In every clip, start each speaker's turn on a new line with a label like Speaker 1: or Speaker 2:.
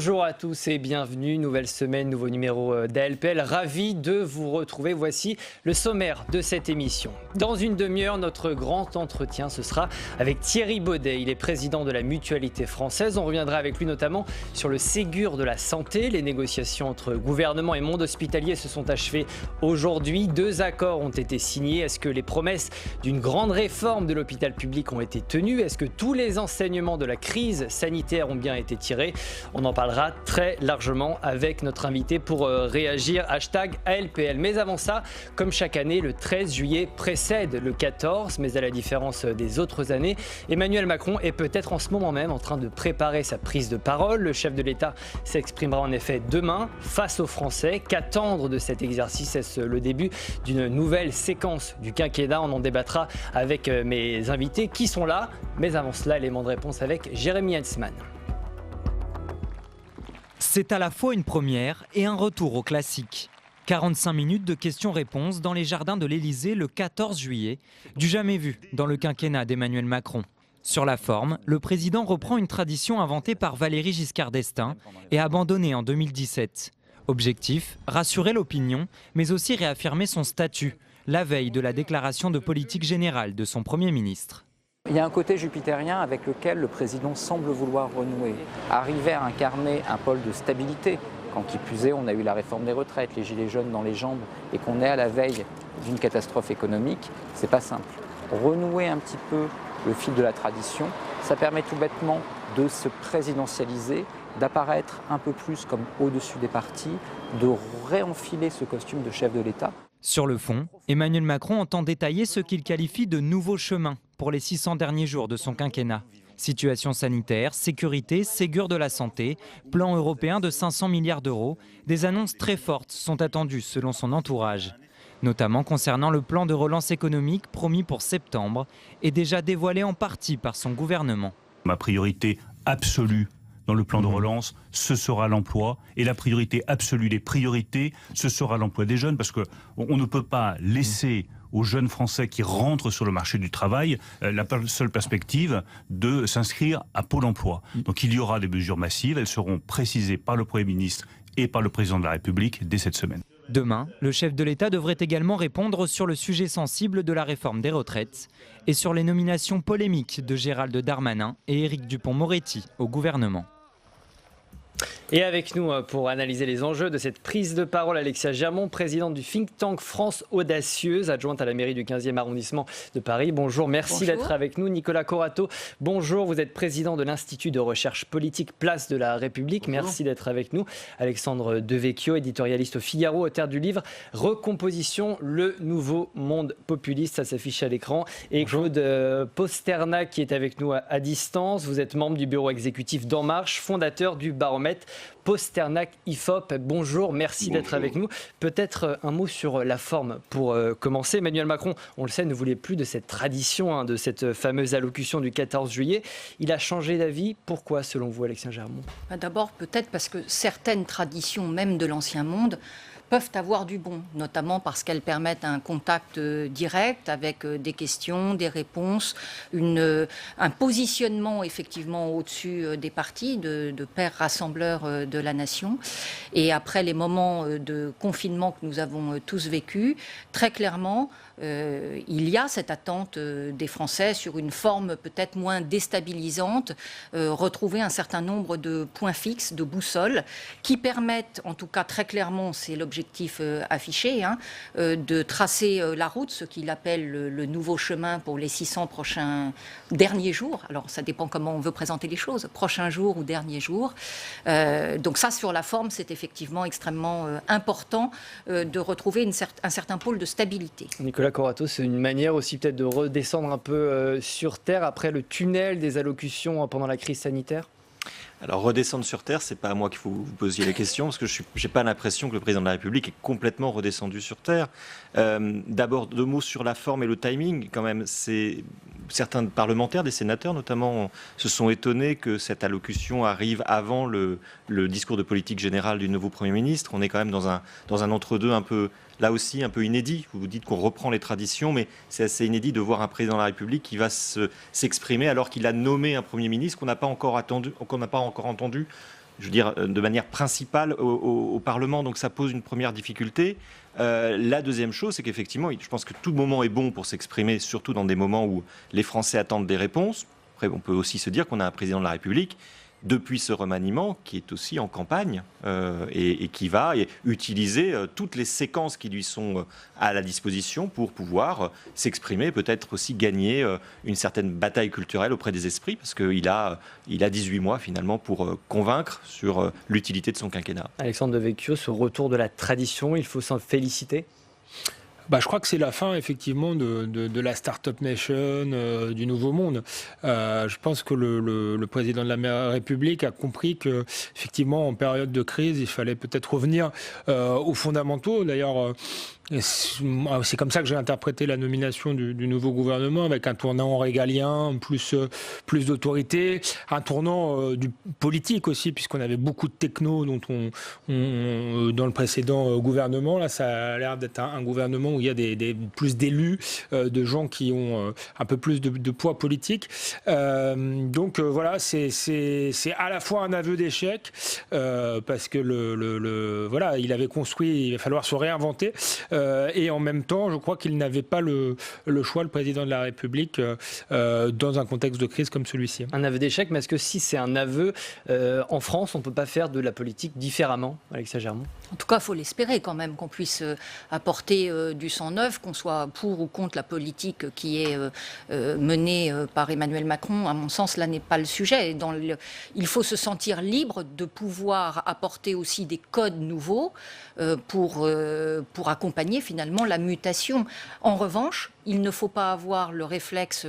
Speaker 1: Bonjour à tous et bienvenue, nouvelle semaine, nouveau numéro d'ALPL. Ravi de vous retrouver. Voici le sommaire de cette émission. Dans une demi-heure, notre grand entretien, ce sera avec Thierry Baudet. Il est président de la Mutualité française. On reviendra avec lui notamment sur le Ségur de la santé. Les négociations entre gouvernement et monde hospitalier se sont achevées aujourd'hui. 2 accords ont été signés. Est-ce que les promesses d'une grande réforme de l'hôpital public ont été tenues? Est-ce que tous les enseignements de la crise sanitaire ont bien été tirés? On en parlera très largement avec notre invité pour réagir. #ALPL. Mais avant ça, comme chaque année, le 13 juillet précède le 14. Mais à la différence des autres années, Emmanuel Macron est peut-être en ce moment même en train de préparer sa prise de parole. Le chef de l'État s'exprimera en effet demain face aux Français. Qu'attendre de cet exercice? Est-ce le début d'une nouvelle séquence du quinquennat? On en débattra avec mes invités qui sont là. Mais avant cela, élément de réponse avec Jérémy Hensman.
Speaker 2: C'est à la fois une première et un retour au classique. 45 minutes de questions-réponses dans les jardins de l'Élysée le 14 juillet, du jamais vu dans le quinquennat d'Emmanuel Macron. Sur la forme, le président reprend une tradition inventée par Valéry Giscard d'Estaing et abandonnée en 2017. Objectif, rassurer l'opinion, mais aussi réaffirmer son statut, la veille de la déclaration de politique générale de son Premier ministre.
Speaker 3: Il y a un côté jupitérien avec lequel le président semble vouloir renouer, arriver à incarner un pôle de stabilité. Quand qui plus est, on a eu la réforme des retraites, les gilets jaunes dans les jambes, et qu'on est à la veille d'une catastrophe économique, c'est pas simple. Renouer un petit peu le fil de la tradition, ça permet tout bêtement de se présidentialiser, d'apparaître un peu plus comme au-dessus des partis, de réenfiler ce costume de chef de l'État.
Speaker 2: Sur le fond, Emmanuel Macron entend détailler ce qu'il qualifie de nouveaux chemins pour les 600 derniers jours de son quinquennat. Situation sanitaire, sécurité, Ségur de la santé, plan européen de 500 milliards d'euros. Des annonces très fortes sont attendues selon son entourage, notamment concernant le plan de relance économique promis pour septembre et déjà dévoilé en partie par son gouvernement.
Speaker 4: Ma priorité absolue dans le plan de relance, ce sera l'emploi. Et la priorité absolue des priorités, ce sera l'emploi des jeunes. Parce qu'on ne peut pas laisser aux jeunes Français qui rentrent sur le marché du travail la seule perspective de s'inscrire à Pôle emploi. Donc il y aura des mesures massives, elles seront précisées par le Premier ministre et par le Président de la République dès cette semaine.
Speaker 2: Demain, le chef de l'État devrait également répondre sur le sujet sensible de la réforme des retraites et sur les nominations polémiques de Gérald Darmanin et Éric Dupond-Moretti au gouvernement.
Speaker 1: Et avec nous pour analyser les enjeux de cette prise de parole, Alexia Germont, présidente du think tank France Audacieuse, adjointe à la mairie du 15e arrondissement de Paris. Bonjour, merci d'être avec nous. Nicolas Corato, bonjour, vous êtes président de l'Institut de recherche politique Place de la République. Bonjour. Merci d'être avec nous. Alexandre Devecchio, éditorialiste au Figaro, auteur du livre Recomposition, le nouveau monde populiste, ça s'affiche à l'écran. Et Claude Posternak qui est avec nous à distance. Vous êtes membre du bureau exécutif d'En Marche, fondateur du baromètre Posternak IFOP. Bonjour, merci d'être avec nous. Peut-être un mot sur la forme pour commencer. Emmanuel Macron, on le sait, ne voulait plus de cette tradition, de cette fameuse allocution du 14 juillet. Il a changé d'avis. Pourquoi, selon vous, Alexia Germont?
Speaker 5: D'abord, peut-être parce que certaines traditions, même de l'Ancien Monde, peuvent avoir du bon, notamment parce qu'elles permettent un contact direct avec des questions, des réponses, un positionnement effectivement au-dessus des partis, de pères rassembleurs de la nation. Et après les moments de confinement que nous avons tous vécus, très clairement, il y a cette attente des Français sur une forme peut-être moins déstabilisante, retrouver un certain nombre de points fixes, de boussoles, qui permettent, en tout cas très clairement, c'est l'objectif affiché, de tracer la route, ce qu'il appelle le nouveau chemin pour les 600 prochains derniers jours. Alors ça dépend comment on veut présenter les choses, prochains jours ou derniers jours. Donc ça, sur la forme, c'est effectivement extrêmement important de retrouver un certain pôle de stabilité.
Speaker 1: Nicolas Corato, c'est une manière aussi peut-être de redescendre un peu sur terre après le tunnel des allocutions pendant la crise sanitaire?
Speaker 6: Alors redescendre sur terre, c'est pas à moi qu'il faut vous posiez les questions, parce que j'ai pas l'impression que le président de la République est complètement redescendu sur terre. D'abord, 2 mots sur la forme et le timing. Quand même, certains parlementaires, des sénateurs notamment, se sont étonnés que cette allocution arrive avant le discours de politique générale du nouveau Premier ministre. On est quand même dans un entre-deux un peu, là aussi, un peu inédit. Vous dites qu'on reprend les traditions, mais c'est assez inédit de voir un président de la République qui va s'exprimer alors qu'il a nommé un Premier ministre qu'on n'a pas encore entendu je veux dire, de manière principale au Parlement. Donc ça pose une première difficulté. La deuxième chose, c'est qu'effectivement, je pense que tout moment est bon pour s'exprimer, surtout dans des moments où les Français attendent des réponses. Après, on peut aussi se dire qu'on a un président de la République depuis ce remaniement, qui est aussi en campagne et qui va utiliser toutes les séquences qui lui sont à la disposition pour pouvoir s'exprimer, peut-être aussi gagner une certaine bataille culturelle auprès des esprits, parce qu'il a 18 mois finalement pour convaincre sur l'utilité de son quinquennat.
Speaker 1: Alexandre Devecchio, ce retour de la tradition, il faut s'en féliciter.
Speaker 7: Je crois que c'est la fin, effectivement, de la Startup Nation, du Nouveau Monde. Je pense que le président de la République a compris que, effectivement, en période de crise, il fallait peut-être revenir aux fondamentaux. D'ailleurs, c'est comme ça que j'ai interprété la nomination du nouveau gouvernement, avec un tournant régalien, plus d'autorité, un tournant du politique aussi, puisqu'on avait beaucoup de techno dans le précédent gouvernement. Là, ça a l'air d'être un gouvernement où il y a plus d'élus, de gens qui ont un peu plus de poids politique. Donc voilà, c'est à la fois un aveu d'échec, parce que voilà, il avait construit, il va falloir se réinventer. Et en même temps, je crois qu'il n'avait pas le choix, le président de la République, dans un contexte de crise comme celui-ci.
Speaker 1: Un aveu d'échec, mais est-ce que si c'est un aveu, en France, on ne peut pas faire de la politique différemment, Alexia Germont ?
Speaker 5: En tout cas, il faut l'espérer quand même, qu'on puisse apporter du sang neuf, qu'on soit pour ou contre la politique qui est menée par Emmanuel Macron. À mon sens, là n'est pas le sujet. Il faut se sentir libre de pouvoir apporter aussi des codes nouveaux pour accompagner finalement la mutation. En revanche, il ne faut pas avoir le réflexe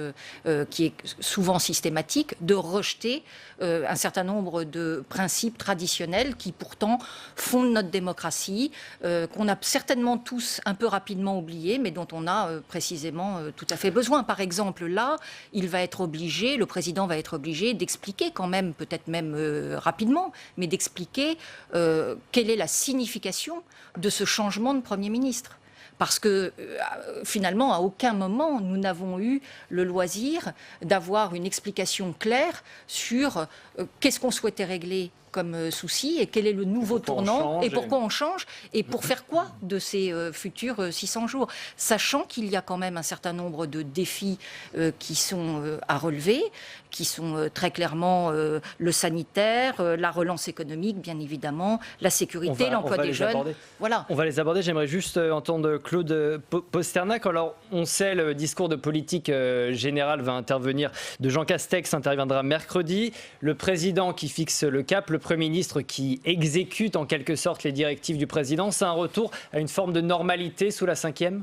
Speaker 5: qui est souvent systématique de rejeter un certain nombre de principes traditionnels qui pourtant fondent notre démocratie, qu'on a certainement tous un peu rapidement oubliés, mais dont on a précisément tout à fait besoin. Par exemple, là, le président va être obligé d'expliquer quand même, peut-être même rapidement, mais d'expliquer quelle est la signification de ce changement de Premier ministre. Parce que finalement, à aucun moment, nous n'avons eu le loisir d'avoir une explication claire sur qu'est-ce qu'on souhaitait régler comme souci et quel est le nouveau tournant et pourquoi on change et pour faire quoi de ces futurs 600 jours, sachant qu'il y a quand même un certain nombre de défis qui sont à relever, qui sont très clairement le sanitaire, la relance économique, bien évidemment, la sécurité, l'emploi des jeunes. Voilà.
Speaker 1: On va les aborder. J'aimerais juste entendre Claude Posternac. Alors, on sait, le discours de politique générale va intervenir de Jean Castex, interviendra mercredi. Le président qui fixe le cap, le Premier ministre qui exécute en quelque sorte les directives du président. C'est un retour à une forme de normalité sous la 5e ?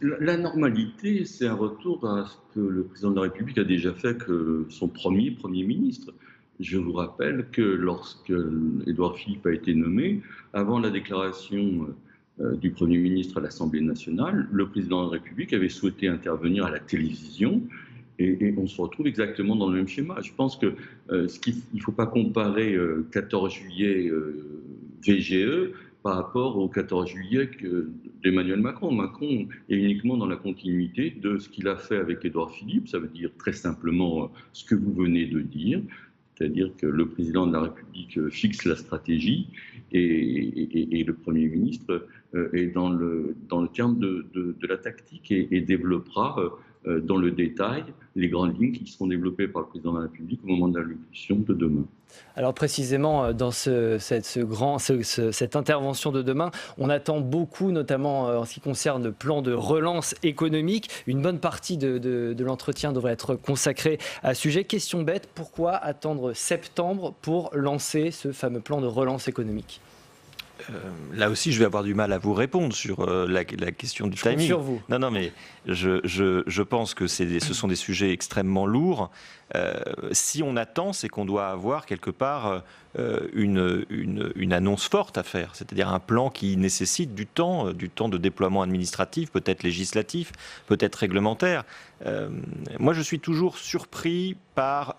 Speaker 8: La normalité, c'est un retour à ce que le président de la République a déjà fait que son Premier ministre. Je vous rappelle que lorsque Édouard Philippe a été nommé, avant la déclaration du Premier ministre à l'Assemblée nationale, le président de la République avait souhaité intervenir à la télévision et on se retrouve exactement dans le même schéma. Je pense que il ne faut pas comparer 14 juillet VGE par rapport au 14 juillet d'Emmanuel Macron. Macron est uniquement dans la continuité de ce qu'il a fait avec Édouard Philippe. Ça veut dire très simplement ce que vous venez de dire, c'est-à-dire que le président de la République fixe la stratégie et le Premier ministre est dans le terme de la tactique et développera dans le détail les grandes lignes qui seront développées par le président de la République au moment de l'allocution de demain.
Speaker 1: Alors précisément, dans cette intervention de demain, on attend beaucoup, notamment en ce qui concerne le plan de relance économique. Une bonne partie de l'entretien devrait être consacrée à ce sujet. Question bête, pourquoi attendre septembre pour lancer ce fameux plan de relance économique ?
Speaker 6: Là aussi, je vais avoir du mal à vous répondre sur la question du timing.
Speaker 1: Je compte sur vous.
Speaker 6: Non, mais je pense que ce sont des sujets extrêmement lourds. Si on attend, c'est qu'on doit avoir quelque part une annonce forte à faire, c'est-à-dire un plan qui nécessite du temps de déploiement administratif, peut-être législatif, peut-être réglementaire. Moi, je suis toujours surpris par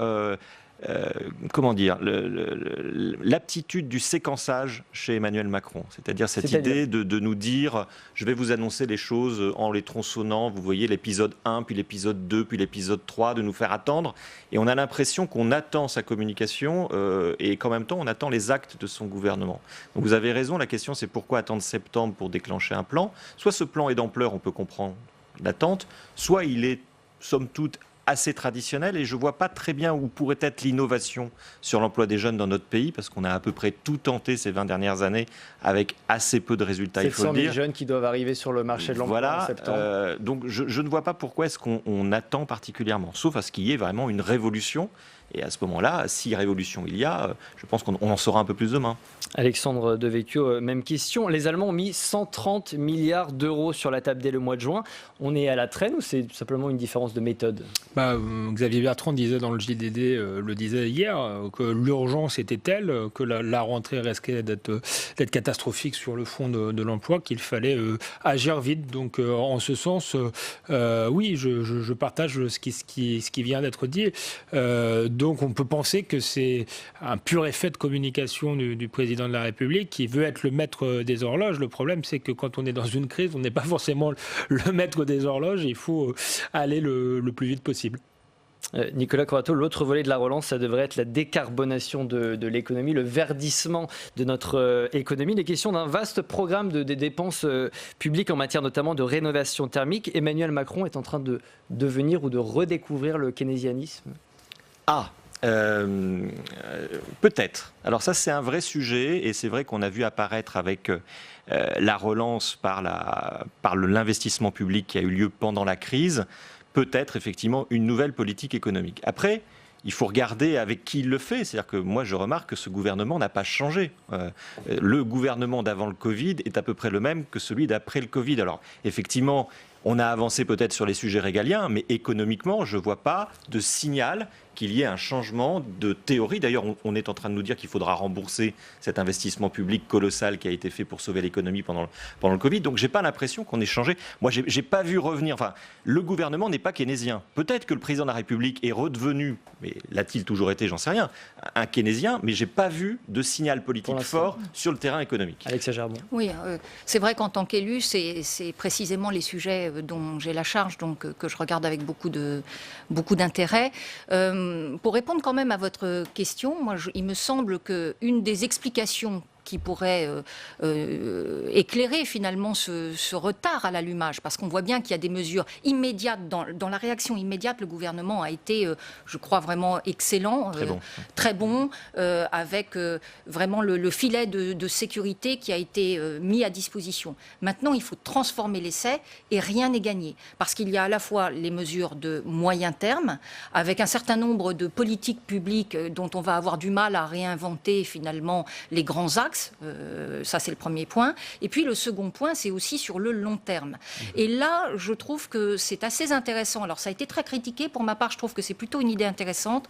Speaker 6: comment dire, l'aptitude du séquençage chez Emmanuel Macron. C'est-à-dire cette idée de nous dire, je vais vous annoncer les choses en les tronçonnant, vous voyez l'épisode 1, puis l'épisode 2, puis l'épisode 3, de nous faire attendre. Et on a l'impression qu'on attend sa communication et qu'en même temps, on attend les actes de son gouvernement. Donc vous avez raison, la question c'est pourquoi attendre septembre pour déclencher un plan. Soit ce plan est d'ampleur, on peut comprendre l'attente, soit il est, somme toute, assez traditionnel et je ne vois pas très bien où pourrait être l'innovation sur l'emploi des jeunes dans notre pays parce qu'on a à peu près tout tenté ces 20 dernières années avec assez peu de résultats, il faut le dire.
Speaker 1: 700 000 jeunes qui doivent arriver sur le marché de l'emploi en septembre.
Speaker 6: Donc je ne vois pas pourquoi est-ce qu'on attend particulièrement, sauf à ce qu'il y ait vraiment une révolution. Et à ce moment-là, si révolution il y a, je pense qu'on en saura un peu plus demain.
Speaker 1: Alexandre Devecchio, même question. Les Allemands ont mis 130 milliards d'euros sur la table dès le mois de juin. On est à la traîne ou c'est simplement une différence de méthode ?
Speaker 7: Xavier Bertrand disait dans le JDD, le disait hier, que l'urgence était telle que la rentrée risquait d'être catastrophique sur le front de l'emploi, qu'il fallait agir vite. Donc en ce sens, oui, je partage ce qui vient d'être dit. Donc on peut penser que c'est un pur effet de communication du président de la République qui veut être le maître des horloges. Le problème, c'est que quand on est dans une crise, on n'est pas forcément le maître des horloges. Il faut aller le plus vite possible.
Speaker 1: Nicolas Corato, l'autre volet de la relance, ça devrait être la décarbonation de l'économie, le verdissement de notre économie. Les questions d'un vaste programme des dépenses publiques en matière notamment de rénovation thermique. Emmanuel Macron est en train de devenir ou de redécouvrir le keynésianisme ?
Speaker 6: Peut-être. Alors ça, c'est un vrai sujet et c'est vrai qu'on a vu apparaître avec la relance par l'investissement public qui a eu lieu pendant la crise, peut-être effectivement une nouvelle politique économique. Après, il faut regarder avec qui il le fait. C'est-à-dire que moi, je remarque que ce gouvernement n'a pas changé. Le gouvernement d'avant le Covid est à peu près le même que celui d'après le Covid. Alors, effectivement, on a avancé peut-être sur les sujets régaliens, mais économiquement, je ne vois pas de signal qu'il y ait un changement de théorie. D'ailleurs, on est en train de nous dire qu'il faudra rembourser cet investissement public colossal qui a été fait pour sauver l'économie pendant le Covid. Donc, je n'ai pas l'impression qu'on ait changé. Moi, je n'ai pas vu revenir... Enfin, le gouvernement n'est pas keynésien. Peut-être que le président de la République est redevenu, mais l'a-t-il toujours été, j'en sais rien, un keynésien, mais je n'ai pas vu de signal politique fort sur le terrain économique.
Speaker 1: Alexia Gerbon.
Speaker 5: Oui, c'est vrai qu'en tant qu'élu, c'est précisément les sujets dont j'ai la charge, donc que je regarde avec beaucoup d'intérêt. Pour répondre quand même à votre question, il me semble qu'une des explications qui pourrait éclairer finalement ce retard à l'allumage, parce qu'on voit bien qu'il y a des mesures immédiates, dans la réaction immédiate, le gouvernement a été, je crois, vraiment excellent, très bon, avec vraiment le filet de sécurité qui a été mis à disposition. Maintenant, il faut transformer l'essai et rien n'est gagné, parce qu'il y a à la fois les mesures de moyen terme, avec un certain nombre de politiques publiques dont on va avoir du mal à réinventer finalement les grands axes. Ça, c'est le premier point. Et puis, le second point, c'est aussi sur le long terme. Et là, je trouve que c'est assez intéressant. Alors, ça a été très critiqué. Pour ma part, je trouve que c'est plutôt une idée intéressante.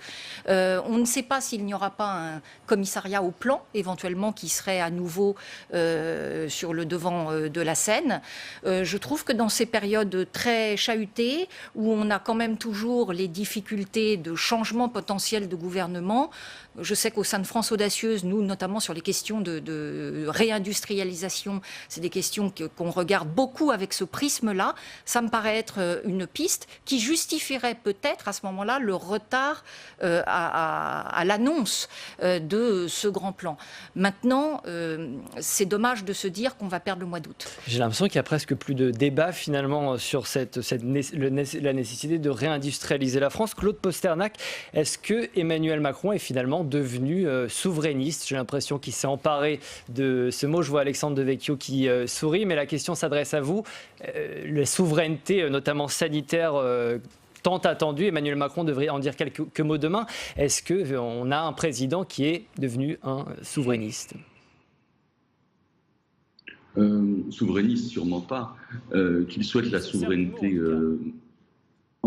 Speaker 5: On ne sait pas s'il n'y aura pas un commissariat au plan, éventuellement, qui serait à nouveau sur le devant de la scène. Je trouve que dans ces périodes très chahutées, où on a quand même toujours les difficultés de changement potentiel de gouvernement, je sais qu'au sein de France Audacieuse, nous, notamment sur les questions de réindustrialisation, c'est des questions qu'on regarde beaucoup avec ce prisme-là. Ça me paraît être une piste qui justifierait peut-être à ce moment-là le retard à l'annonce de ce grand plan. Maintenant, c'est dommage de se dire qu'on va perdre le mois d'août.
Speaker 1: J'ai l'impression qu'il y a presque plus de débat finalement sur la nécessité de réindustrialiser la France. Claude Posternac, est-ce que Emmanuel Macron est finalement devenu souverainiste? J'ai l'impression qu'il s'est emparé de ce mot. Je vois Alexandre Devecchio qui sourit, mais la question s'adresse à vous. La souveraineté, notamment sanitaire, tant attendue, Emmanuel Macron devrait en dire quelques mots demain. Est-ce qu'on a un président qui est devenu un souverainiste?
Speaker 8: Souverainiste, sûrement pas. Qu'il souhaite la souveraineté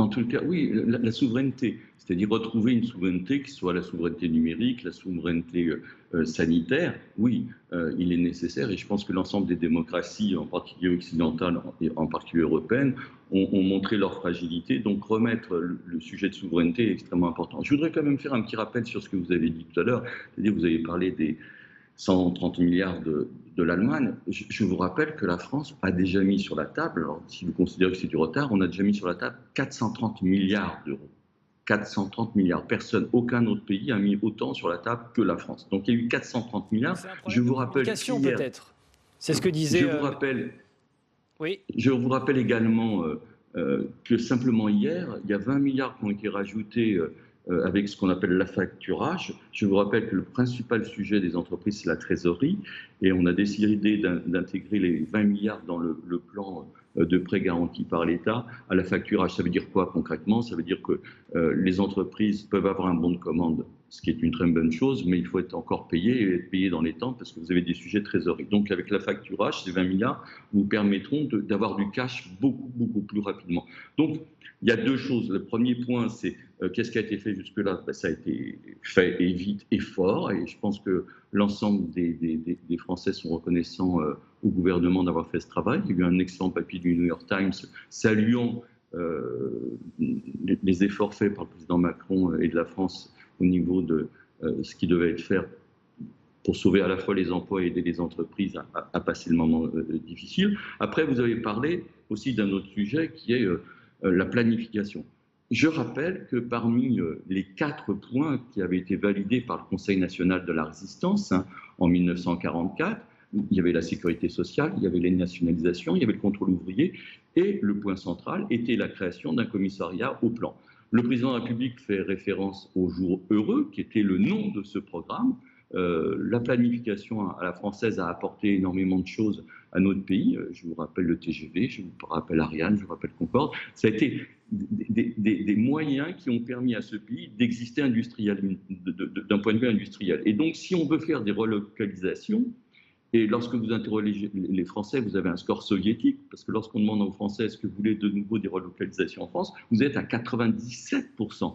Speaker 8: En tout cas, oui, la souveraineté, c'est-à-dire retrouver une souveraineté qui soit la souveraineté numérique, la souveraineté sanitaire, oui, il est nécessaire et je pense que l'ensemble des démocraties, en particulier occidentales et en particulier européennes, ont montré leur fragilité. Donc remettre le sujet de souveraineté est extrêmement important. Je voudrais quand même faire un petit rappel sur ce que vous avez dit tout à l'heure, c'est-à-dire vous avez parlé des 130 milliards de l'Allemagne. Je vous rappelle que la France a déjà mis sur la table, alors si vous considérez que c'est du retard, on a déjà mis sur la table 430 milliards d'euros. 430 milliards. Personne, aucun autre pays a mis autant sur la table que la France. Donc il y a eu 430 milliards.
Speaker 1: Je vous rappelle peut-être. C'est ce que disait.
Speaker 8: Je vous rappelle également que simplement hier, il y a 20 milliards qui ont été rajoutés avec ce qu'on appelle l'affacturage. Je vous rappelle que le principal sujet des entreprises, c'est la trésorerie. Et on a décidé d'intégrer les 20 milliards dans le plan de prêts garantis par l'État à l'affacturage. Ça veut dire quoi concrètement? Ça veut dire que les entreprises peuvent avoir un bon de commande, ce qui est une très bonne chose, mais il faut être encore payé et être payé dans les temps parce que vous avez des sujets de trésorerie. Donc avec l'affacturage, ces 20 milliards vous permettront d'avoir du cash beaucoup plus rapidement. Donc il y a deux choses. Le premier point, c'est qu'est-ce qui a été fait jusque-là? Ça a été fait et vite et fort, et je pense que l'ensemble des Français sont reconnaissants au gouvernement d'avoir fait ce travail. Il y a eu un excellent papier du New York Times saluant les efforts faits par le président Macron et de la France au niveau de ce qui devait être fait pour sauver à la fois les emplois et aider les entreprises à passer le moment difficile. Après, vous avez parlé aussi d'un autre sujet qui est la planification. Je rappelle que parmi les 4 points qui avaient été validés par le Conseil national de la résistance en 1944, il y avait la sécurité sociale, il y avait les nationalisations, il y avait le contrôle ouvrier, et le point central était la création d'un commissariat au plan. Le président de la République fait référence au jour heureux, qui était le nom de ce programme. La planification à la française a apporté énormément de choses à notre pays. Je vous rappelle le TGV, je vous rappelle Ariane, je vous rappelle Concorde. Ça a été des moyens qui ont permis à ce pays d'exister d'un point de vue industriel. Et donc, si on veut faire des relocalisations, et lorsque vous interrogez les Français, vous avez un score soviétique, parce que lorsqu'on demande aux Français est-ce que vous voulez de nouveau des relocalisations en France, vous êtes à 97%.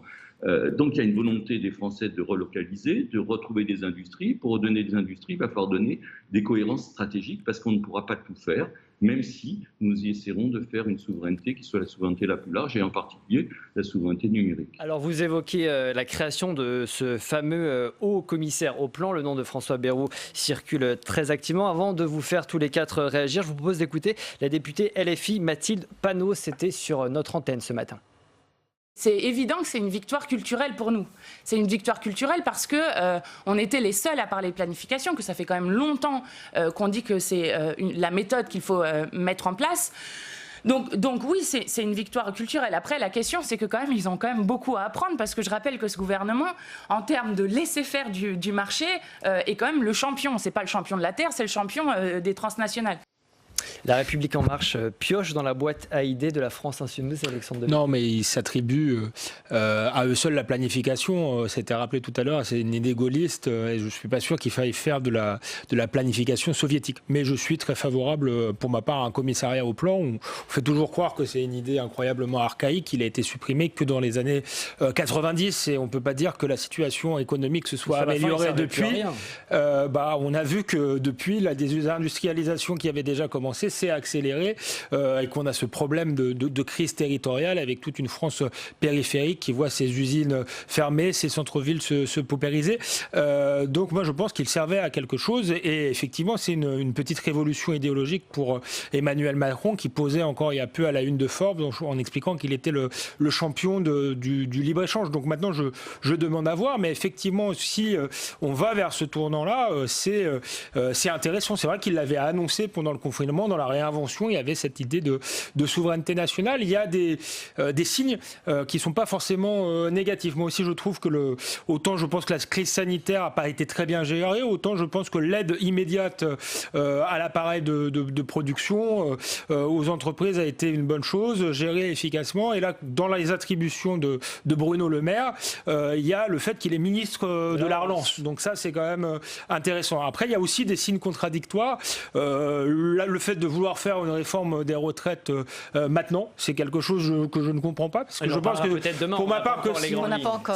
Speaker 8: Donc il y a une volonté des Français de relocaliser, de retrouver des industries. Pour redonner des industries, il va falloir donner des cohérences stratégiques parce qu'on ne pourra pas tout faire, même si nous y essaierons de faire une souveraineté qui soit la souveraineté la plus large et en particulier la souveraineté numérique.
Speaker 1: Alors vous évoquez la création de ce fameux haut commissaire au plan. Le nom de François Bayrou circule très activement. Avant de vous faire tous les 4 réagir, je vous propose d'écouter la députée LFI Mathilde Panot. C'était sur notre antenne ce matin.
Speaker 9: C'est évident que c'est une victoire culturelle pour nous. C'est une victoire culturelle parce que on était les seuls à parler de planification, que ça fait quand même longtemps qu'on dit que c'est la méthode qu'il faut mettre en place. Donc oui, c'est une victoire culturelle. Après, la question, c'est que quand même, ils ont quand même beaucoup à apprendre parce que je rappelle que ce gouvernement, en termes de laisser-faire du marché, est quand même le champion. C'est pas le champion de la Terre, c'est le champion des transnationales.
Speaker 1: La République En Marche pioche dans la boîte à idées de la France Insoumise, Alexandre Devecq.
Speaker 7: Non, mais ils s'attribuent à eux seuls la planification. C'était rappelé tout à l'heure, c'est une idée gaulliste et je ne suis pas sûr qu'il faille faire de la planification soviétique. Mais je suis très favorable, pour ma part, à un commissariat au plan. On fait toujours croire que c'est une idée incroyablement archaïque. Il a été supprimé que dans les années 90 et on ne peut pas dire que la situation économique se soit améliorée depuis. On a vu que depuis, la désindustrialisation qui avait déjà commencé s'est accéléré et qu'on a ce problème de crise territoriale avec toute une France périphérique qui voit ses usines fermer, ses centres-villes se paupériser. Donc moi je pense qu'il servait à quelque chose et effectivement c'est une petite révolution idéologique pour Emmanuel Macron qui posait encore il y a peu à la une de Forbes en expliquant qu'il était le champion du libre-échange. Donc maintenant je demande à voir, mais effectivement si on va vers ce tournant-là, c'est intéressant. C'est vrai qu'il l'avait annoncé pendant le confinement. Dans la réinvention, il y avait cette idée de souveraineté nationale. Il y a des signes qui ne sont pas forcément négatifs. Moi aussi, je trouve que autant je pense que la crise sanitaire n'a pas été très bien gérée, autant je pense que l'aide immédiate à l'appareil de production aux entreprises a été une bonne chose, gérée efficacement. Et là, dans les attributions de Bruno Le Maire, il y a le fait qu'il est ministre de la relance. Donc ça, c'est quand même intéressant. Après, il y a aussi des signes contradictoires. Le fait de de vouloir faire une réforme des retraites maintenant. C'est quelque chose que je ne comprends pas, parce que je pense que, pour ma part,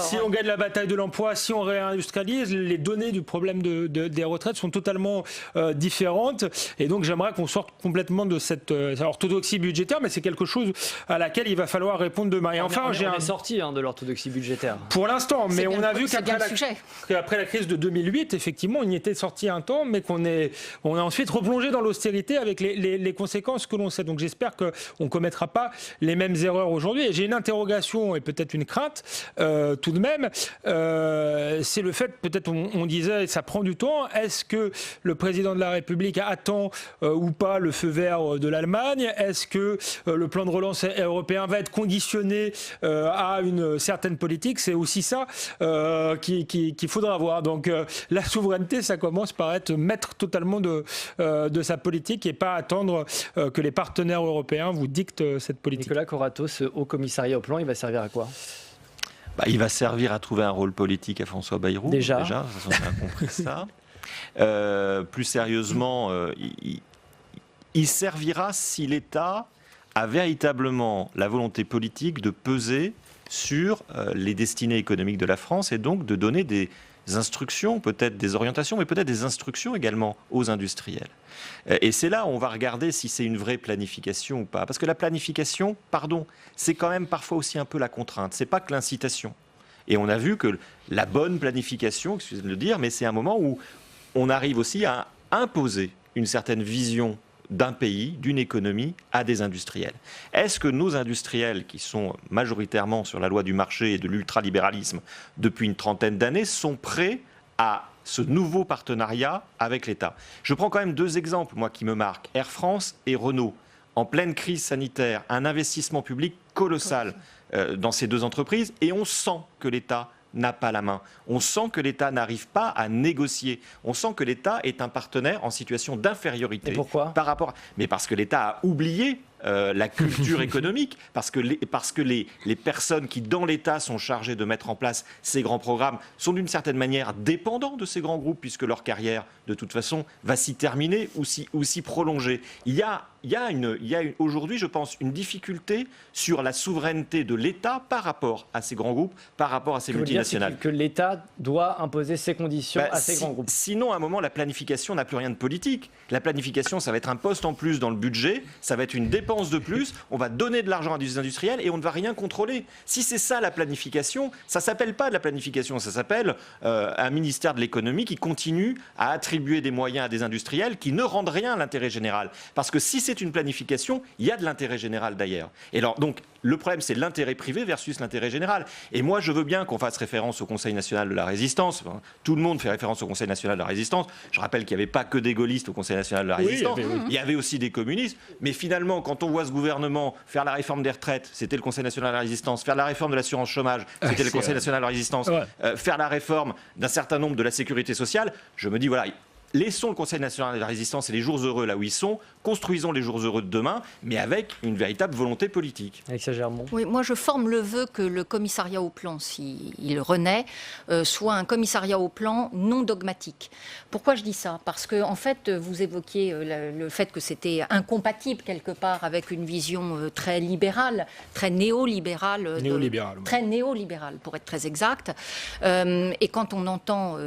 Speaker 7: si on gagne la bataille de l'emploi, si on réindustrialise, les données du problème des retraites sont totalement différentes. Et donc, j'aimerais qu'on sorte complètement de cette orthodoxie budgétaire, mais c'est quelque chose à laquelle il va falloir répondre demain. Et enfin,
Speaker 1: on est sorti de l'orthodoxie budgétaire.
Speaker 7: Pour l'instant, mais on a vu qu'après la crise de 2008, effectivement, on y était sorti un temps, mais qu'on est ensuite replongé dans l'austérité avec les conséquences que l'on sait. Donc j'espère qu'on ne commettra pas les mêmes erreurs aujourd'hui. Et j'ai une interrogation et peut-être une crainte tout de même. C'est le fait, peut-être on disait, ça prend du temps. Est-ce que le président de la République attend ou pas le feu vert de l'Allemagne? Est-ce que le plan de relance européen va être conditionné à une certaine politique? C'est aussi ça qu'il faudra voir. Donc la souveraineté, ça commence par être maître totalement de sa politique et pas attendre que les partenaires européens vous dictent cette politique.
Speaker 1: Nicolas Corato, ce haut commissariat au plan, il va servir à quoi?
Speaker 6: Il va servir à trouver un rôle politique à François Bayrou. Déjà on a compris ça. Plus sérieusement, il servira si l'État a véritablement la volonté politique de peser sur les destinées économiques de la France et donc de donner des instructions, peut-être des orientations, mais peut-être des instructions également aux industriels. Et c'est là où on va regarder si c'est une vraie planification ou pas. Parce que la planification, c'est quand même parfois aussi un peu la contrainte. C'est pas que l'incitation. Et on a vu que la bonne planification, excusez-moi de le dire, mais c'est un moment où on arrive aussi à imposer une certaine vision d'un pays, d'une économie, à des industriels. Est-ce que nos industriels, qui sont majoritairement sur la loi du marché et de l'ultralibéralisme depuis une trentaine d'années, sont prêts à ce nouveau partenariat avec l'État? Je prends quand même deux exemples, moi, qui me marquent. Air France et Renault. En pleine crise sanitaire, un investissement public colossal dans ces deux entreprises, et on sent que l'État n'a pas la main. On sent que l'État n'arrive pas à négocier. On sent que l'État est un partenaire en situation d'infériorité.
Speaker 1: Et pourquoi ?
Speaker 6: Mais parce que l'État a oublié la culture économique, parce que les personnes qui, dans l'État, sont chargées de mettre en place ces grands programmes sont d'une certaine manière dépendants de ces grands groupes, puisque leur carrière, de toute façon, va s'y terminer ou s'y prolonger. Il y a aujourd'hui, je pense, une difficulté sur la souveraineté de l'État par rapport à ces grands groupes, par rapport à ces multinationales.
Speaker 1: Que l'État doit imposer ses conditions à ces grands groupes.
Speaker 6: Sinon, à un moment, la planification n'a plus rien de politique. La planification, ça va être un poste en plus dans le budget, ça va être une dépense de plus, on va donner de l'argent à des industriels et on ne va rien contrôler. Si c'est ça la planification, ça ne s'appelle pas de la planification, ça s'appelle un ministère de l'économie qui continue à attribuer des moyens à des industriels qui ne rendent rien à l'intérêt général. Parce que si c'est une planification, il y a de l'intérêt général d'ailleurs. Et alors, donc, le problème, c'est l'intérêt privé versus l'intérêt général. Et moi, je veux bien qu'on fasse référence au Conseil national de la résistance. Enfin, tout le monde fait référence au Conseil national de la résistance. Je rappelle qu'il n'y avait pas que des gaullistes au Conseil national de la résistance. Il y avait aussi des communistes. Mais finalement, quand on voit ce gouvernement faire la réforme des retraites, c'était le Conseil national de la résistance. Faire la réforme de l'assurance chômage, c'était le Conseil national de la résistance. Faire la réforme d'un certain nombre de la sécurité sociale, je me dis, voilà, laissons le Conseil national de la résistance et les jours heureux là où ils sont, construisons les jours heureux de demain, mais avec une véritable volonté politique.
Speaker 1: Alexia Germont.
Speaker 5: Oui, moi je forme le vœu que le commissariat au plan, s'il renaît, soit un commissariat au plan non dogmatique. Pourquoi je dis ça? Parce que en fait, vous évoquiez le fait que c'était incompatible quelque part avec une vision très libérale, très néolibérale. Très néolibérale, pour être très exact. Et quand on entend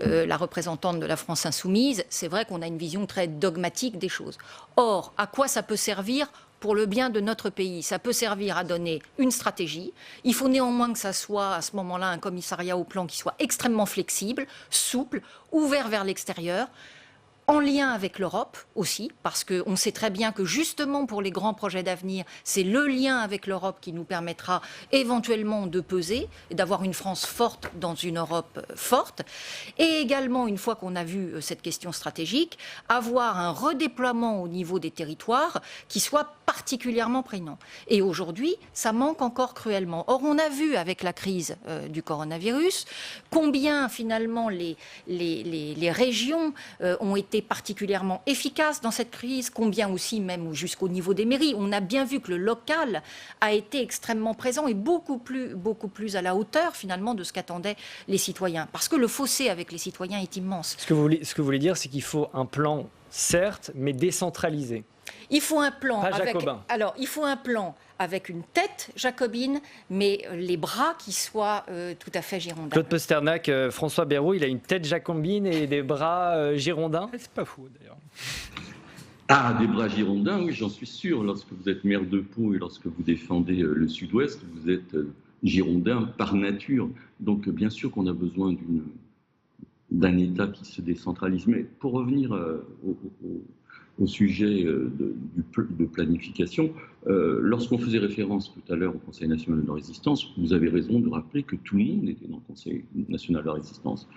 Speaker 5: la représentante de la France Insoumise, c'est vrai qu'on a une vision très dogmatique des choses. Or, à quoi ça peut servir pour le bien de notre pays? Ça peut servir à donner une stratégie. Il faut néanmoins que ça soit à ce moment-là un commissariat au plan qui soit extrêmement flexible, souple, ouvert vers l'extérieur, en lien avec l'Europe aussi, parce qu'on sait très bien que justement pour les grands projets d'avenir, c'est le lien avec l'Europe qui nous permettra éventuellement de peser et d'avoir une France forte dans une Europe forte. Et également, une fois qu'on a vu cette question stratégique, avoir un redéploiement au niveau des territoires qui soit particulièrement prégnant. Et aujourd'hui, ça manque encore cruellement. Or, on a vu avec la crise du coronavirus combien finalement les régions ont été particulièrement efficaces dans cette crise, combien aussi même jusqu'au niveau des mairies. On a bien vu que le local a été extrêmement présent et beaucoup plus à la hauteur finalement de ce qu'attendaient les citoyens. Parce que le fossé avec les citoyens est immense.
Speaker 1: Ce que vous voulez dire, c'est qu'il faut un plan certes, mais décentralisé.
Speaker 5: Il faut un plan
Speaker 1: Pas jacobin.
Speaker 5: Alors, il faut un plan avec une tête jacobine, mais les bras qui soient tout à fait girondins.
Speaker 1: Claude Pasternak, François Bayrou, il a une tête jacobine et des bras girondins.
Speaker 7: C'est pas faux d'ailleurs.
Speaker 8: Ah, des bras girondins, oui, j'en suis sûr. Lorsque vous êtes maire de Pau et lorsque vous défendez le Sud-Ouest, vous êtes girondin par nature. Donc, bien sûr qu'on a besoin d'un État qui se décentralise. Mais pour revenir au sujet de planification, lorsqu'on faisait référence tout à l'heure au Conseil national de la résistance, vous avez raison de rappeler que tout le monde était dans le Conseil national de la résistance.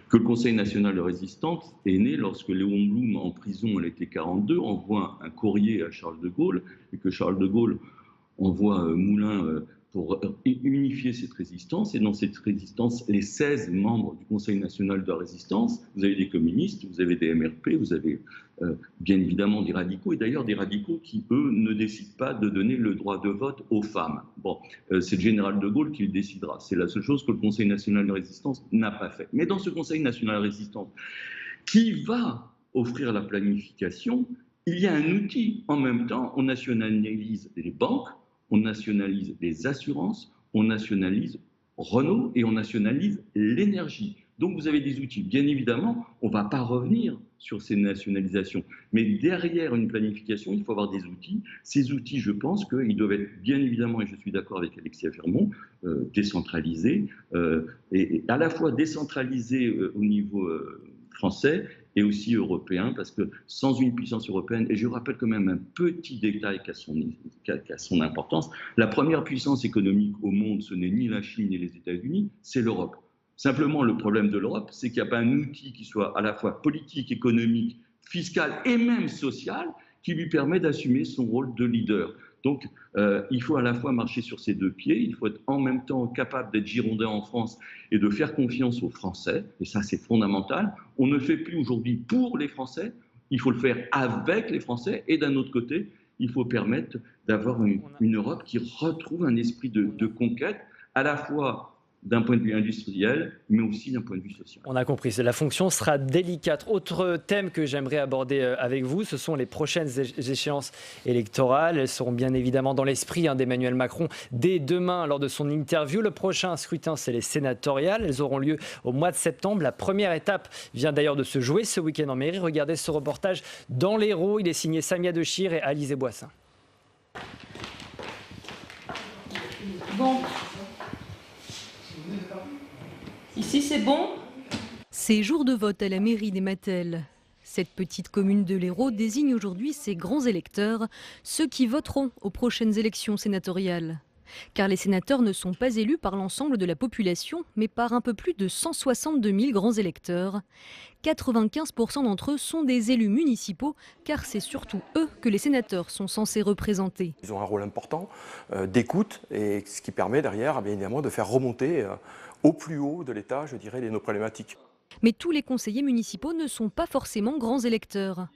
Speaker 8: Que le Conseil national de la résistance est né lorsque Léon Blum, en prison à l'été 42, envoie un courrier à Charles de Gaulle, et que Charles de Gaulle envoie Moulin pour unifier cette résistance. Et dans cette résistance, les 16 membres du Conseil national de la résistance, vous avez des communistes, vous avez des MRP, vous avez bien évidemment des radicaux, et d'ailleurs des radicaux qui, eux, ne décident pas de donner le droit de vote aux femmes. Bon, c'est le général de Gaulle qui le décidera. C'est la seule chose que le Conseil national de résistance n'a pas fait. Mais dans ce Conseil national de résistance, qui va offrir la planification, il y a un outil. En même temps, on nationalise les banques, on nationalise les assurances, on nationalise Renault et on nationalise l'énergie. Donc vous avez des outils. Bien évidemment, on ne va pas revenir sur ces nationalisations. Mais derrière une planification, il faut avoir des outils. Ces outils, je pense qu'ils doivent être bien évidemment, et je suis d'accord avec Alexia Fermont, décentralisés, et à la fois décentralisés au niveau français et aussi européen, parce que sans une puissance européenne, et je rappelle quand même un petit détail qui a son importance, la première puissance économique au monde, ce n'est ni la Chine ni les États-Unis, c'est l'Europe. Simplement, le problème de l'Europe, c'est qu'il n'y a pas un outil qui soit à la fois politique, économique, fiscal et même social, qui lui permet d'assumer son rôle de leader. Donc, il faut à la fois marcher sur ses deux pieds, il faut être en même temps capable d'être girondin en France et de faire confiance aux Français, et ça c'est fondamental. On ne le fait plus aujourd'hui pour les Français, il faut le faire avec les Français, et d'un autre côté, il faut permettre d'avoir une Europe qui retrouve un esprit de conquête, à la fois d'un point de vue industriel, mais aussi d'un point de vue social.
Speaker 1: On a compris, la fonction sera délicate. Autre thème que j'aimerais aborder avec vous, ce sont les prochaines échéances électorales. Elles seront bien évidemment dans l'esprit d'Emmanuel Macron dès demain lors de son interview. Le prochain scrutin, c'est les sénatoriales. Elles auront lieu au mois de septembre. La première étape vient d'ailleurs de se jouer ce week-end en mairie. Regardez ce reportage dans l'Hérault. Il est signé Samia Dechir et Alizé Boissin.
Speaker 10: Bon. Ici, c'est bon ?
Speaker 11: C'est jour de vote à la mairie des Mattels. Cette petite commune de l'Hérault désigne aujourd'hui ses grands électeurs, ceux qui voteront aux prochaines élections sénatoriales. Car les sénateurs ne sont pas élus par l'ensemble de la population, mais par un peu plus de 162 000 grands électeurs. 95% d'entre eux sont des élus municipaux, car c'est surtout eux que les sénateurs sont censés représenter.
Speaker 12: Ils ont un rôle important d'écoute, et ce qui permet derrière, bien évidemment, de faire remonter au plus haut de l'État, je dirais, nos problématiques.
Speaker 11: Mais tous les conseillers municipaux ne sont pas forcément grands électeurs.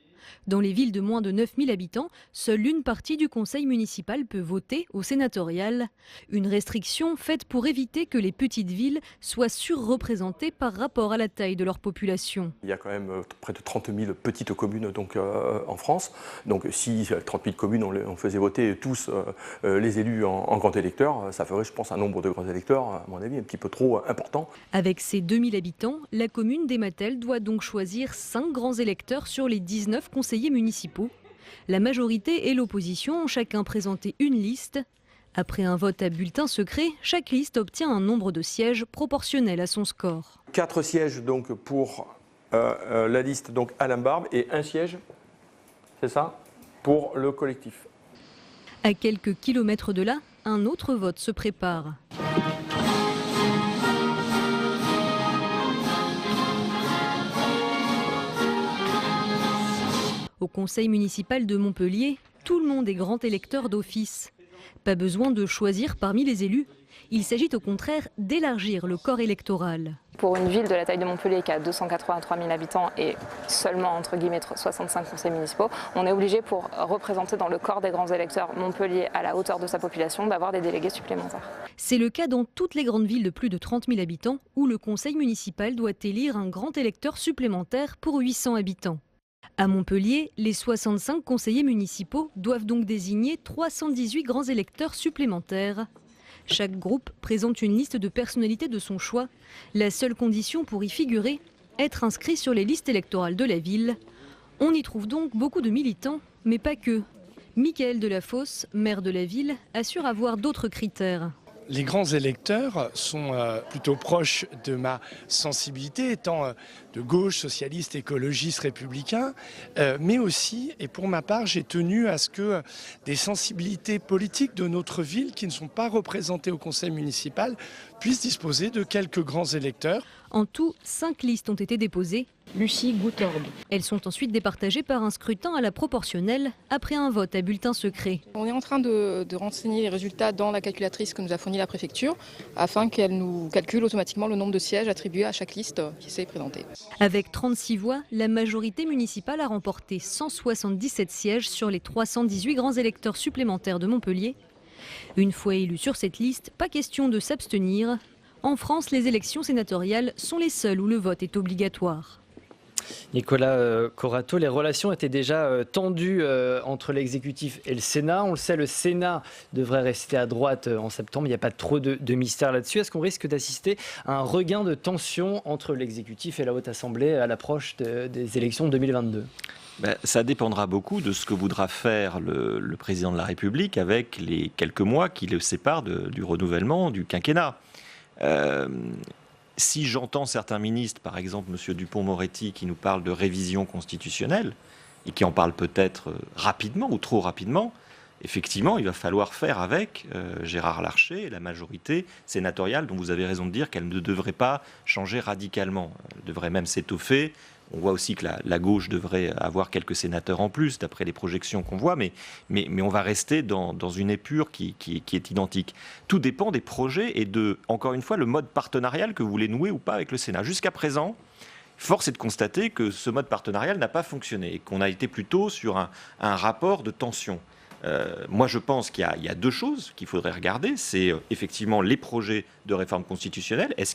Speaker 11: Dans les villes de moins de 9 000 habitants, seule une partie du conseil municipal peut voter au sénatorial. Une restriction faite pour éviter que les petites villes soient surreprésentées par rapport à la taille de leur population.
Speaker 12: Il y a quand même près de 30 000 petites communes en France. Donc si 30 000 communes, on faisait voter tous les élus en grands électeurs, ça ferait, je pense, un nombre de grands électeurs, à mon avis, un petit peu trop important.
Speaker 11: Avec ses 2000 habitants, la commune des Mattels doit donc choisir 5 grands électeurs sur les 19 conseillers municipaux. La majorité et l'opposition ont chacun présenté une liste. Après un vote à bulletin secret, chaque liste obtient un nombre de sièges proportionnel à son score.
Speaker 12: 4 sièges donc pour la liste donc Alain Barbe et 1 siège, c'est ça, pour le collectif.
Speaker 11: À quelques kilomètres de là, un autre vote se prépare. Au conseil municipal de Montpellier, tout le monde est grand électeur d'office. Pas besoin de choisir parmi les élus. Il s'agit au contraire d'élargir le corps électoral.
Speaker 13: Pour une ville de la taille de Montpellier qui a 283 000 habitants et seulement entre guillemets 65 conseils municipaux, on est obligé pour représenter dans le corps des grands électeurs Montpellier à la hauteur de sa population d'avoir des délégués supplémentaires.
Speaker 11: C'est le cas dans toutes les grandes villes de plus de 30 000 habitants où le conseil municipal doit élire un grand électeur supplémentaire pour 800 habitants. À Montpellier, les 65 conseillers municipaux doivent donc désigner 318 grands électeurs supplémentaires. Chaque groupe présente une liste de personnalités de son choix. La seule condition pour y figurer, être inscrit sur les listes électorales de la ville. On y trouve donc beaucoup de militants, mais pas que. Michael Delafosse, maire de la ville, assure avoir d'autres critères.
Speaker 14: Les grands électeurs sont plutôt proches de ma sensibilité, étant de gauche, socialiste, écologiste, républicain, mais aussi, et pour ma part, j'ai tenu à ce que des sensibilités politiques de notre ville qui ne sont pas représentées au conseil municipal puissent disposer de quelques grands électeurs.
Speaker 11: En tout, 5 listes ont été déposées. Lucie Goutorbe. Elles sont ensuite départagées par un scrutin à la proportionnelle, après un vote à bulletin secret.
Speaker 15: On est en train de renseigner les résultats dans la calculatrice que nous a fournie la préfecture, afin qu'elle nous calcule automatiquement le nombre de sièges attribués à chaque liste qui s'est présentée.
Speaker 11: Avec 36 voix, la majorité municipale a remporté 177 sièges sur les 318 grands électeurs supplémentaires de Montpellier. Une fois élus sur cette liste, pas question de s'abstenir. En France, les élections sénatoriales sont les seules où le vote est obligatoire.
Speaker 1: Nicolas Corato, les relations étaient déjà tendues entre l'exécutif et le Sénat. On le sait, le Sénat devrait rester à droite en septembre. Il n'y a pas trop de mystère là-dessus. Est-ce qu'on risque d'assister à un regain de tension entre l'exécutif et la Haute Assemblée à l'approche des élections de 2022 ?
Speaker 6: Ça dépendra beaucoup de ce que voudra faire le président de la République avec les quelques mois qui le séparent du renouvellement du quinquennat. Si j'entends certains ministres, par exemple M. Dupond-Moretti, qui nous parle de révision constitutionnelle, et qui en parle peut-être rapidement ou trop rapidement, effectivement, il va falloir faire avec Gérard Larcher et la majorité sénatoriale, dont vous avez raison de dire qu'elle ne devrait pas changer radicalement. Elle devrait même s'étoffer. On voit aussi que la gauche devrait avoir quelques sénateurs en plus, d'après les projections qu'on voit, mais on va rester dans une épure qui est identique. Tout dépend des projets et de, encore une fois, le mode partenarial que vous voulez nouer ou pas avec le Sénat. Jusqu'à présent, force est de constater que ce mode partenarial n'a pas fonctionné et qu'on a été plutôt sur un rapport de tension. Moi, je pense qu'il y a deux choses qu'il faudrait regarder. C'est effectivement les projets de réforme constitutionnelle. Est-ce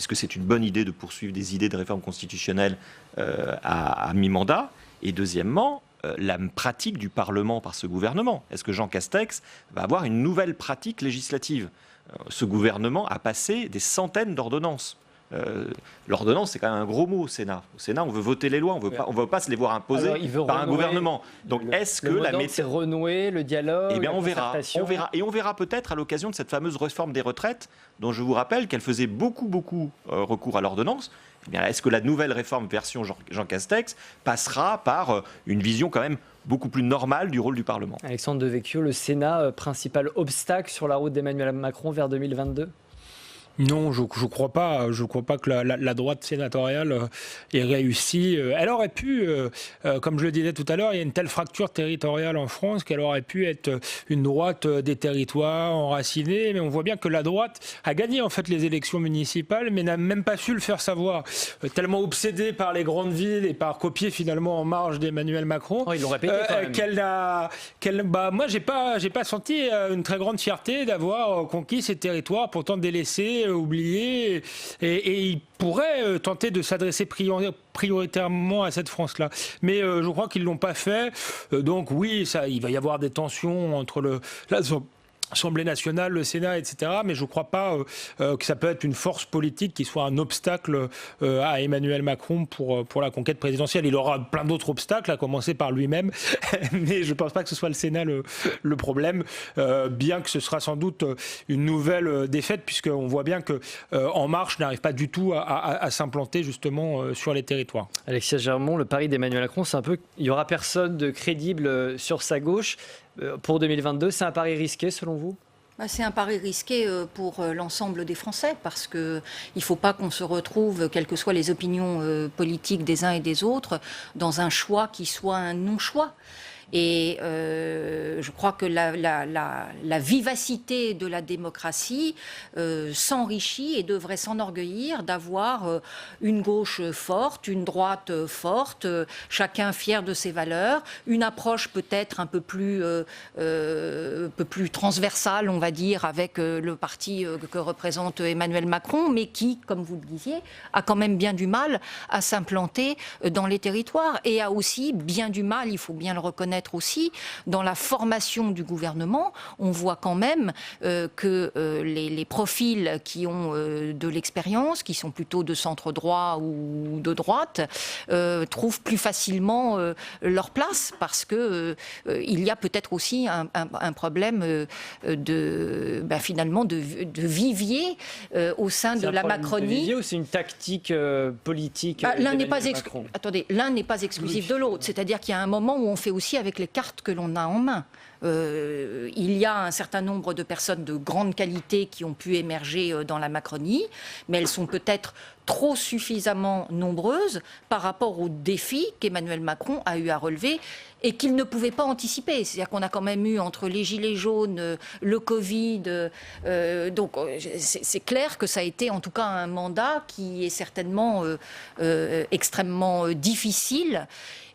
Speaker 6: que c'est une bonne idée de poursuivre des idées de réforme constitutionnelle à mi-mandat ? Et deuxièmement, la pratique du Parlement par ce gouvernement. Est-ce que Jean Castex va avoir une nouvelle pratique législative ? Ce gouvernement a passé des centaines d'ordonnances. L'ordonnance, c'est quand même un gros mot au Sénat. Au Sénat, on veut voter les lois, on ne veut pas se les voir imposer par un gouvernement. Donc, est-ce que la méthode,
Speaker 1: c'est renouer le dialogue,
Speaker 6: eh bien, on verra, et on verra peut-être à l'occasion de cette fameuse réforme des retraites, dont je vous rappelle qu'elle faisait beaucoup recours à l'ordonnance. Eh bien, est-ce que la nouvelle réforme version Jean Castex passera par une vision quand même beaucoup plus normale du rôle du Parlement ?
Speaker 1: Alexandre Devecchio, le Sénat, principal obstacle sur la route d'Emmanuel Macron vers 2022 ?
Speaker 7: Non, je crois pas. Je crois pas que la droite sénatoriale ait réussi. Elle aurait pu, comme je le disais tout à l'heure, il y a une telle fracture territoriale en France qu'elle aurait pu être une droite des territoires enracinée. Mais on voit bien que la droite a gagné en fait les élections municipales, mais n'a même pas su le faire savoir. Tellement obsédée par les grandes villes et par copier finalement en marge d'Emmanuel Macron,
Speaker 1: il l'aurait répété quand même.
Speaker 7: Moi, j'ai pas senti une très grande fierté d'avoir conquis ces territoires, pourtant délaissés, oublié, et il pourrait tenter de s'adresser prioritairement à cette France-là. Mais je crois qu'ils ne l'ont pas fait. Donc oui, il va y avoir des tensions entre l'Assemblée nationale, le Sénat, etc. Mais je ne crois pas que ça peut être une force politique qui soit un obstacle à Emmanuel Macron pour la conquête présidentielle. Il aura plein d'autres obstacles, à commencer par lui-même. Mais je ne pense pas que ce soit le Sénat le problème, bien que ce sera sans doute une nouvelle défaite, puisqu'on voit bien que En Marche n'arrive pas du tout à s'implanter justement sur les territoires.
Speaker 1: Alexia Germont, le pari d'Emmanuel Macron, c'est un peu il n'y aura personne de crédible sur sa gauche. Pour 2022, c'est un pari risqué selon vous ?
Speaker 5: C'est un pari risqué pour l'ensemble des Français parce qu'il ne faut pas qu'on se retrouve, quelles que soient les opinions politiques des uns et des autres, dans un choix qui soit un non-choix. Et je crois que la vivacité de la démocratie s'enrichit et devrait s'enorgueillir d'avoir une gauche forte, une droite forte, chacun fier de ses valeurs, une approche peut-être un peu plus transversale, on va dire, avec le parti que représente Emmanuel Macron, mais qui, comme vous le disiez, a quand même bien du mal à s'implanter dans les territoires et a aussi bien du mal, il faut bien le reconnaître aussi, dans la formation du gouvernement. On voit quand même que les profils qui ont de l'expérience, qui sont plutôt de centre droit ou de droite, trouvent plus facilement leur place parce que il y a peut-être aussi un problème finalement de vivier au sein de la Macronie.
Speaker 1: De vivier ou c'est une tactique politique?
Speaker 5: L'un n'est pas exclusif de l'autre. C'est-à-dire qu'il y a un moment où on fait aussi avec les cartes que l'on a en main. Il y a un certain nombre de personnes de grande qualité qui ont pu émerger dans la Macronie, mais elles sont peut-être trop suffisamment nombreuses par rapport aux défis qu'Emmanuel Macron a eu à relever et qu'il ne pouvait pas anticiper. C'est-à-dire qu'on a quand même eu entre les gilets jaunes, le Covid, donc c'est clair que ça a été en tout cas un mandat qui est certainement extrêmement difficile.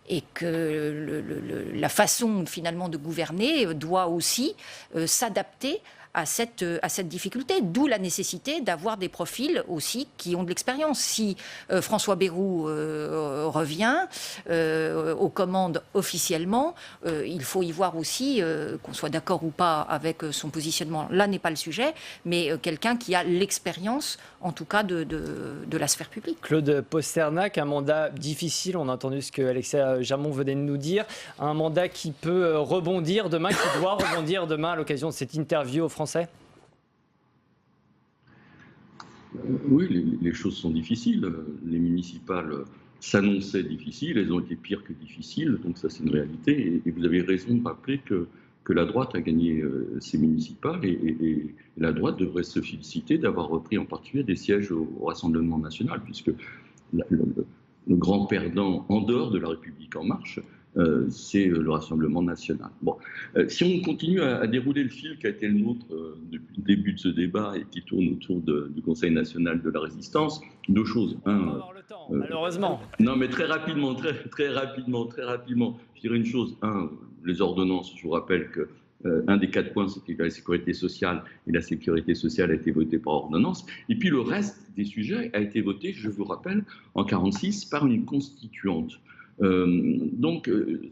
Speaker 5: Et que la façon finalement de gouverner doit aussi s'adapter à cette difficulté, d'où la nécessité d'avoir des profils aussi qui ont de l'expérience. Si François Bayrou revient aux commandes officiellement, il faut y voir aussi, qu'on soit d'accord ou pas avec son positionnement, là n'est pas le sujet, mais quelqu'un qui a l'expérience, en tout cas, de la sphère publique.
Speaker 1: Claude Pasternak, un mandat difficile, on a entendu ce que Alexia Jamon venait de nous dire, un mandat qui peut rebondir demain, qui doit rebondir demain à l'occasion de cette interview aux Français.
Speaker 8: Oui, les choses sont difficiles. Les municipales s'annonçaient difficiles, elles ont été pires que difficiles, donc ça c'est une réalité. Et vous avez raison de rappeler que la droite a gagné ces municipales et la droite devrait se féliciter d'avoir repris en particulier des sièges au Rassemblement national, puisque le grand perdant en dehors de la République en marche, c'est le Rassemblement national. Bon, si on continue à dérouler le fil qui a été le nôtre depuis le début de ce débat et qui tourne autour du Conseil national de la résistance, deux choses.
Speaker 1: Malheureusement.
Speaker 8: Non, mais très rapidement. Je dirais une chose. Les ordonnances, je vous rappelle que un des 4 points, c'était la sécurité sociale, et la sécurité sociale a été votée par ordonnance. Et puis le reste des sujets a été voté, je vous rappelle, en 1946 par une constituante. Donc,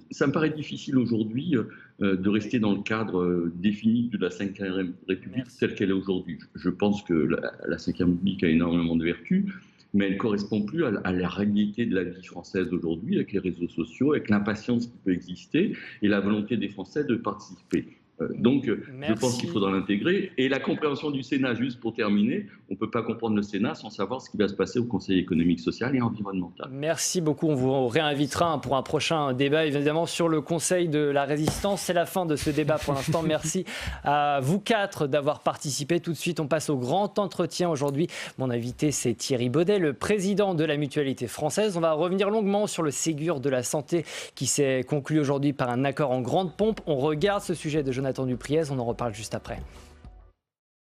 Speaker 8: ça me paraît difficile aujourd'hui de rester dans le cadre défini de la Ve République telle qu'elle est aujourd'hui. Je pense que la Ve République a énormément de vertus, mais elle ne correspond plus à la réalité de la vie française aujourd'hui, avec les réseaux sociaux, avec l'impatience qui peut exister et la volonté des Français de participer. Donc, je pense qu'il faudra l'intégrer. Et la compréhension du Sénat, juste pour terminer, on ne peut pas comprendre le Sénat sans savoir ce qui va se passer au Conseil économique, social et environnemental.
Speaker 1: Merci beaucoup. On vous réinvitera pour un prochain débat, évidemment, sur le Conseil de la Résistance. C'est la fin de ce débat pour l'instant. Merci à vous 4 d'avoir participé. Tout de suite, on passe au grand entretien. Aujourd'hui, mon invité, c'est Thierry Baudet, le président de la Mutualité française. On va revenir longuement sur le Ségur de la santé qui s'est conclu aujourd'hui par un accord en grande pompe. On regarde ce sujet de Jonathan Dupriez, on en reparle juste après.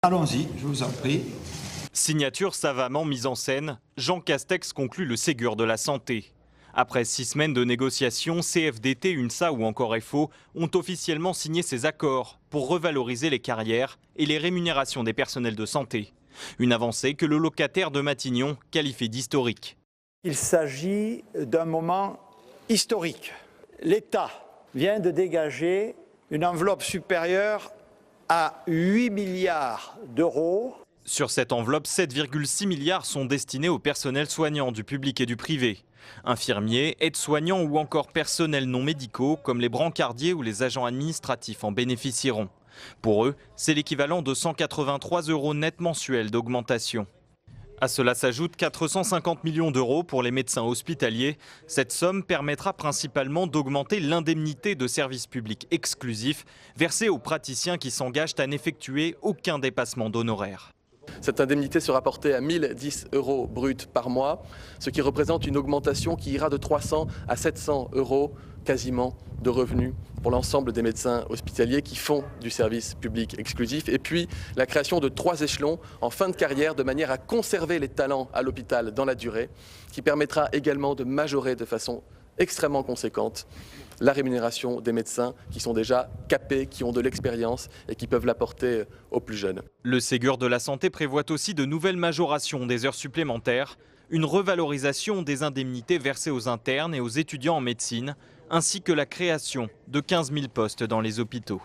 Speaker 16: Allons-y, je vous en prie.
Speaker 17: Signature savamment mise en scène, Jean Castex conclut le Ségur de la santé. Après 6 semaines de négociations, CFDT, UNSA ou encore FO ont officiellement signé ces accords pour revaloriser les carrières et les rémunérations des personnels de santé. Une avancée que le locataire de Matignon qualifie d'historique.
Speaker 18: Il s'agit d'un moment historique. L'État vient de dégager une enveloppe supérieure à 8 milliards d'euros.
Speaker 17: Sur cette enveloppe, 7,6 milliards sont destinés au personnel soignant du public et du privé. Infirmiers, aides-soignants ou encore personnels non médicaux comme les brancardiers ou les agents administratifs en bénéficieront. Pour eux, c'est l'équivalent de 183 € net mensuels d'augmentation. À cela s'ajoutent 450 millions d'euros pour les médecins hospitaliers. Cette somme permettra principalement d'augmenter l'indemnité de service public exclusif versée aux praticiens qui s'engagent à n'effectuer aucun dépassement d'honoraires.
Speaker 19: Cette indemnité sera portée à 1 010 € bruts par mois, ce qui représente une augmentation qui ira de 300 à 700 € quasiment de revenus pour l'ensemble des médecins hospitaliers qui font du service public exclusif. Et puis la création de 3 échelons en fin de carrière de manière à conserver les talents à l'hôpital dans la durée, qui permettra également de majorer de façon extrêmement conséquente la rémunération des médecins qui sont déjà capés, qui ont de l'expérience et qui peuvent l'apporter aux plus jeunes.
Speaker 17: Le Ségur de la santé prévoit aussi de nouvelles majorations des heures supplémentaires, une revalorisation des indemnités versées aux internes et aux étudiants en médecine, ainsi que la création de 15 000 postes dans les hôpitaux.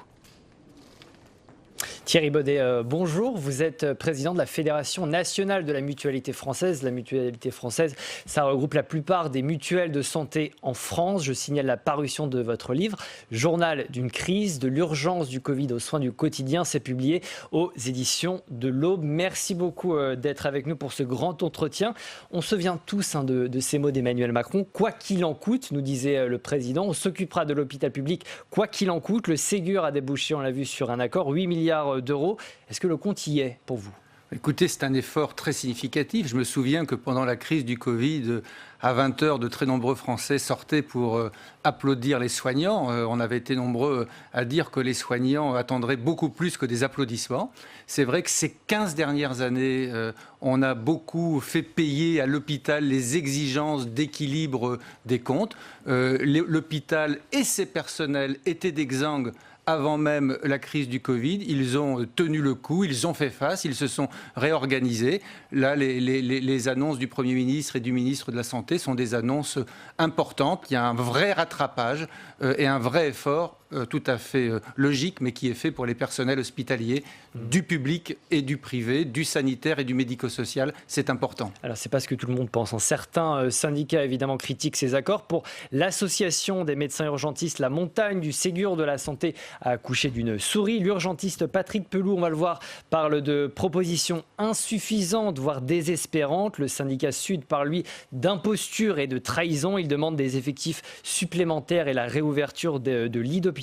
Speaker 1: Thierry Baudet, bonjour. Vous êtes président de la Fédération nationale de la mutualité française. La mutualité française, ça regroupe la plupart des mutuelles de santé en France. Je signale la parution de votre livre, Journal d'une crise, de l'urgence du Covid aux soins du quotidien. C'est publié aux éditions de l'Aube. Merci beaucoup d'être avec nous pour ce grand entretien. On se souvient tous de ces mots d'Emmanuel Macron. Quoi qu'il en coûte, nous disait le président, on s'occupera de l'hôpital public quoi qu'il en coûte. Le Ségur a débouché, on l'a vu, sur un accord, 8 milliards d'euros. Est-ce que le compte y est pour vous ?
Speaker 20: Écoutez, c'est un effort très significatif. Je me souviens que pendant la crise du Covid, à 20h, de très nombreux Français sortaient pour applaudir les soignants. On avait été nombreux à dire que les soignants attendraient beaucoup plus que des applaudissements. C'est vrai que ces 15 dernières années, on a beaucoup fait payer à l'hôpital les exigences d'équilibre des comptes. L'hôpital et ses personnels étaient d'exsangue avant même la crise du Covid. Ils ont tenu le coup, ils ont fait face, ils se sont réorganisés. Là, les annonces du Premier ministre et du ministre de la Santé sont des annonces importantes. Il y a un vrai rattrapage et un vrai effort tout à fait logique, mais qui est fait pour les personnels hospitaliers, du public et du privé, du sanitaire et du médico-social. C'est important.
Speaker 1: Alors, c'est pas ce que tout le monde pense. Certains syndicats, évidemment, critiquent ces accords. Pour l'Association des médecins urgentistes, la montagne du Ségur de la santé a accouché d'une souris. L'urgentiste Patrick Pelou, on va le voir, parle de propositions insuffisantes, voire désespérantes. Le syndicat Sud parle, lui, d'imposture et de trahison. Il demande des effectifs supplémentaires et la réouverture de lits d'hôpital.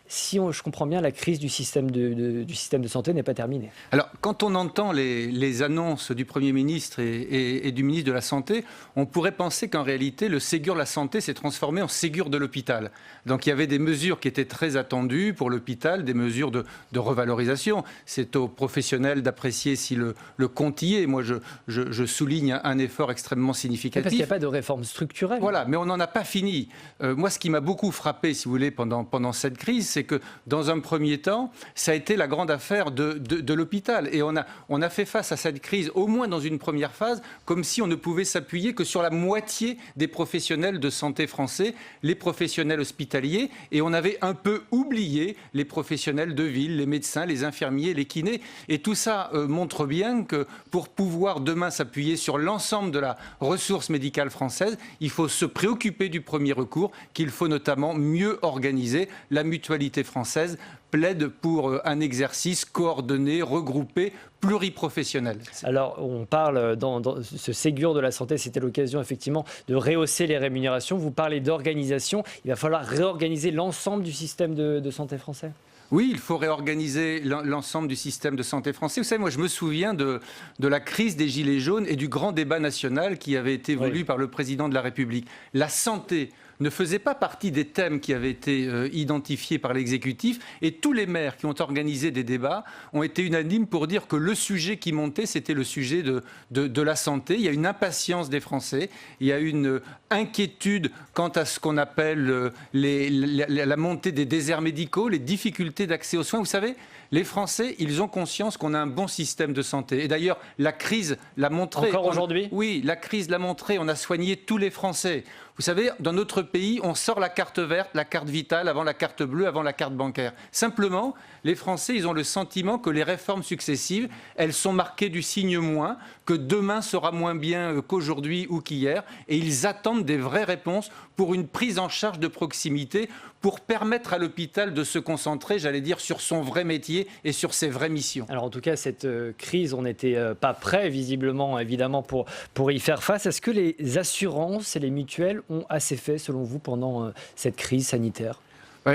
Speaker 1: Si je comprends bien, la crise du système de santé n'est pas terminée.
Speaker 20: Alors, quand on entend les annonces du Premier ministre et du ministre de la Santé, on pourrait penser qu'en réalité, le Ségur de la santé s'est transformé en Ségur de l'hôpital. Donc, il y avait des mesures qui étaient très attendues pour l'hôpital, des mesures de revalorisation. C'est aux professionnels d'apprécier si le compte y est. Moi, je souligne un effort extrêmement significatif.
Speaker 1: Parce qu'il n'y a pas de réforme structurelle.
Speaker 20: Voilà, mais on n'en a pas fini. Moi, ce qui m'a beaucoup frappé, si vous voulez, pendant cette crise, c'est que dans un premier temps, ça a été la grande affaire de l'hôpital. Et on a fait face à cette crise, au moins dans une première phase, comme si on ne pouvait s'appuyer que sur la moitié des professionnels de santé français, les professionnels hospitaliers, et on avait un peu oublié les professionnels de ville, les médecins, les infirmiers, les kinés. Et tout ça montre bien que pour pouvoir demain s'appuyer sur l'ensemble de la ressource médicale française, il faut se préoccuper du premier recours, qu'il faut notamment mieux organiser. La mutualité française plaide pour un exercice coordonné, regroupé, pluriprofessionnel.
Speaker 1: Alors, on parle dans ce Ségur de la santé, c'était l'occasion effectivement de rehausser les rémunérations. Vous parlez d'organisation. Il va falloir réorganiser l'ensemble du système de santé français.
Speaker 20: Oui, il faut réorganiser l'ensemble du système de santé français. Vous savez, moi, je me souviens de la crise des Gilets jaunes et du grand débat national qui avait été voulu par le président de la République. La santé ne faisait pas partie des thèmes qui avaient été identifiés par l'exécutif, et tous les maires qui ont organisé des débats ont été unanimes pour dire que le sujet qui montait, c'était le sujet de la santé. Il y a une impatience des Français, il y a une inquiétude quant à ce qu'on appelle la montée des déserts médicaux, les difficultés d'accès aux soins. Vous savez, les Français, ils ont conscience qu'on a un bon système de santé. Et d'ailleurs, la crise l'a montré.
Speaker 1: Encore aujourd'hui ?
Speaker 20: Oui, la crise l'a montré. On a soigné tous les Français. Vous savez, dans notre pays, on sort la carte verte, la carte vitale, avant la carte bleue, avant la carte bancaire. Simplement, les Français, ils ont le sentiment que les réformes successives, elles sont marquées du signe moins, que demain sera moins bien qu'aujourd'hui ou qu'hier. Et ils attendent des vraies réponses pour une prise en charge de proximité, pour permettre à l'hôpital de se concentrer, j'allais dire, sur son vrai métier et sur ses vraies missions.
Speaker 1: Alors en tout cas, cette crise, on n'était pas prêt, visiblement, évidemment, pour y faire face. Est-ce que les assurances et les mutuelles ont assez fait, selon vous, pendant cette crise sanitaire ?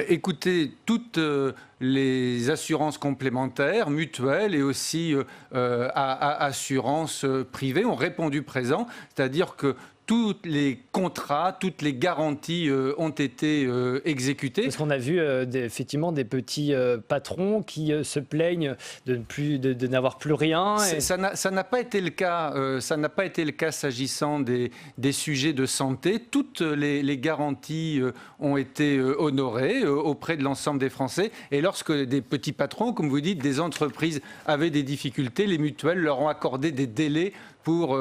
Speaker 20: Écoutez, toutes les assurances complémentaires, mutuelles et aussi assurances privées ont répondu présent, c'est-à-dire que tous les contrats, toutes les garanties ont été exécutées.
Speaker 1: Parce qu'on a vu effectivement des petits patrons qui se plaignent de n'avoir plus rien.
Speaker 20: Ça n'a pas été le cas. Ça n'a pas été le cas s'agissant des sujets de santé. Toutes les garanties ont été honorées auprès de l'ensemble des Français. Et lorsque des petits patrons, comme vous dites, des entreprises avaient des difficultés, les mutuelles leur ont accordé des délais pour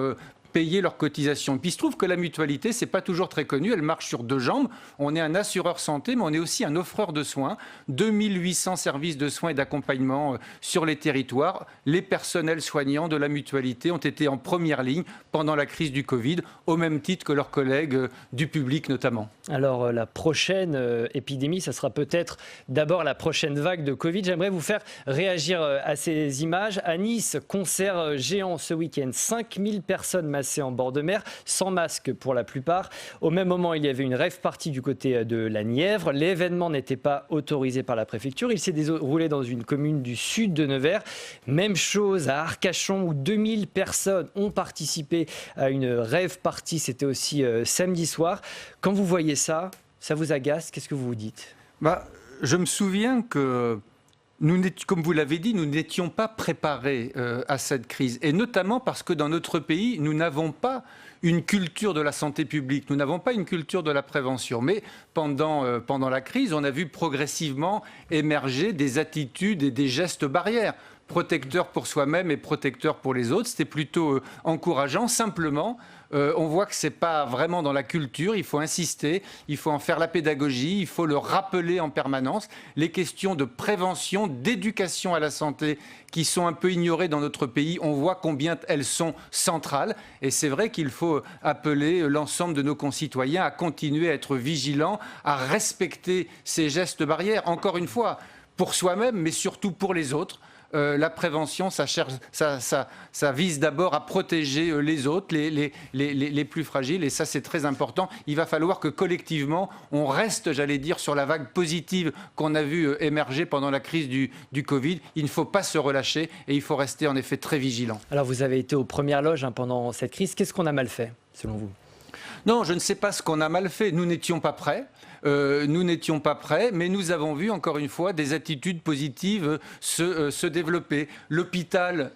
Speaker 20: payer leurs cotisations. Et puis il se trouve que la mutualité, c'est pas toujours très connu, elle marche sur deux jambes. On est un assureur santé, mais on est aussi un offreur de soins. 2800 services de soins et d'accompagnement sur les territoires. Les personnels soignants de la mutualité ont été en première ligne pendant la crise du Covid, au même titre que leurs collègues du public notamment.
Speaker 1: Alors la prochaine épidémie, ça sera peut-être d'abord la prochaine vague de Covid. J'aimerais vous faire réagir à ces images. À Nice, concert géant ce week-end. 5000 personnes massées en bord de mer, sans masque pour la plupart. Au même moment, il y avait une rave party du côté de la Nièvre. L'événement n'était pas autorisé par la préfecture. Il s'est déroulé dans une commune du sud de Nevers. Même chose à Arcachon, où 2000 personnes ont participé à une rave party. C'était aussi samedi soir. Quand vous voyez ça, ça vous agace? Qu'est-ce que vous vous dites?
Speaker 20: Je me souviens que comme vous l'avez dit, nous n'étions pas préparés à cette crise. Et notamment parce que dans notre pays, nous n'avons pas une culture de la santé publique, nous n'avons pas une culture de la prévention. Mais pendant la crise, on a vu progressivement émerger des attitudes et des gestes barrières, protecteurs pour soi-même et protecteurs pour les autres. C'était plutôt encourageant. Simplement, on voit que ce n'est pas vraiment dans la culture. Il faut insister, il faut en faire la pédagogie, il faut le rappeler en permanence. Les questions de prévention, d'éducation à la santé qui sont un peu ignorées dans notre pays, on voit combien elles sont centrales. Et c'est vrai qu'il faut appeler l'ensemble de nos concitoyens à continuer à être vigilants, à respecter ces gestes barrières. Encore une fois, pour soi-même, mais surtout pour les autres. La prévention, ça vise d'abord à protéger les autres, les plus fragiles, et ça c'est très important. Il va falloir que collectivement, on reste, j'allais dire, sur la vague positive qu'on a vue émerger pendant la crise du Covid. Il ne faut pas se relâcher et il faut rester en effet très vigilant.
Speaker 1: Alors vous avez été aux premières loges pendant cette crise. Qu'est-ce qu'on a mal fait, selon vous?
Speaker 20: Non, je ne sais pas ce qu'on a mal fait. Nous n'étions pas prêts. Mais nous avons vu, encore une fois, des attitudes positives se développer. L'hôpital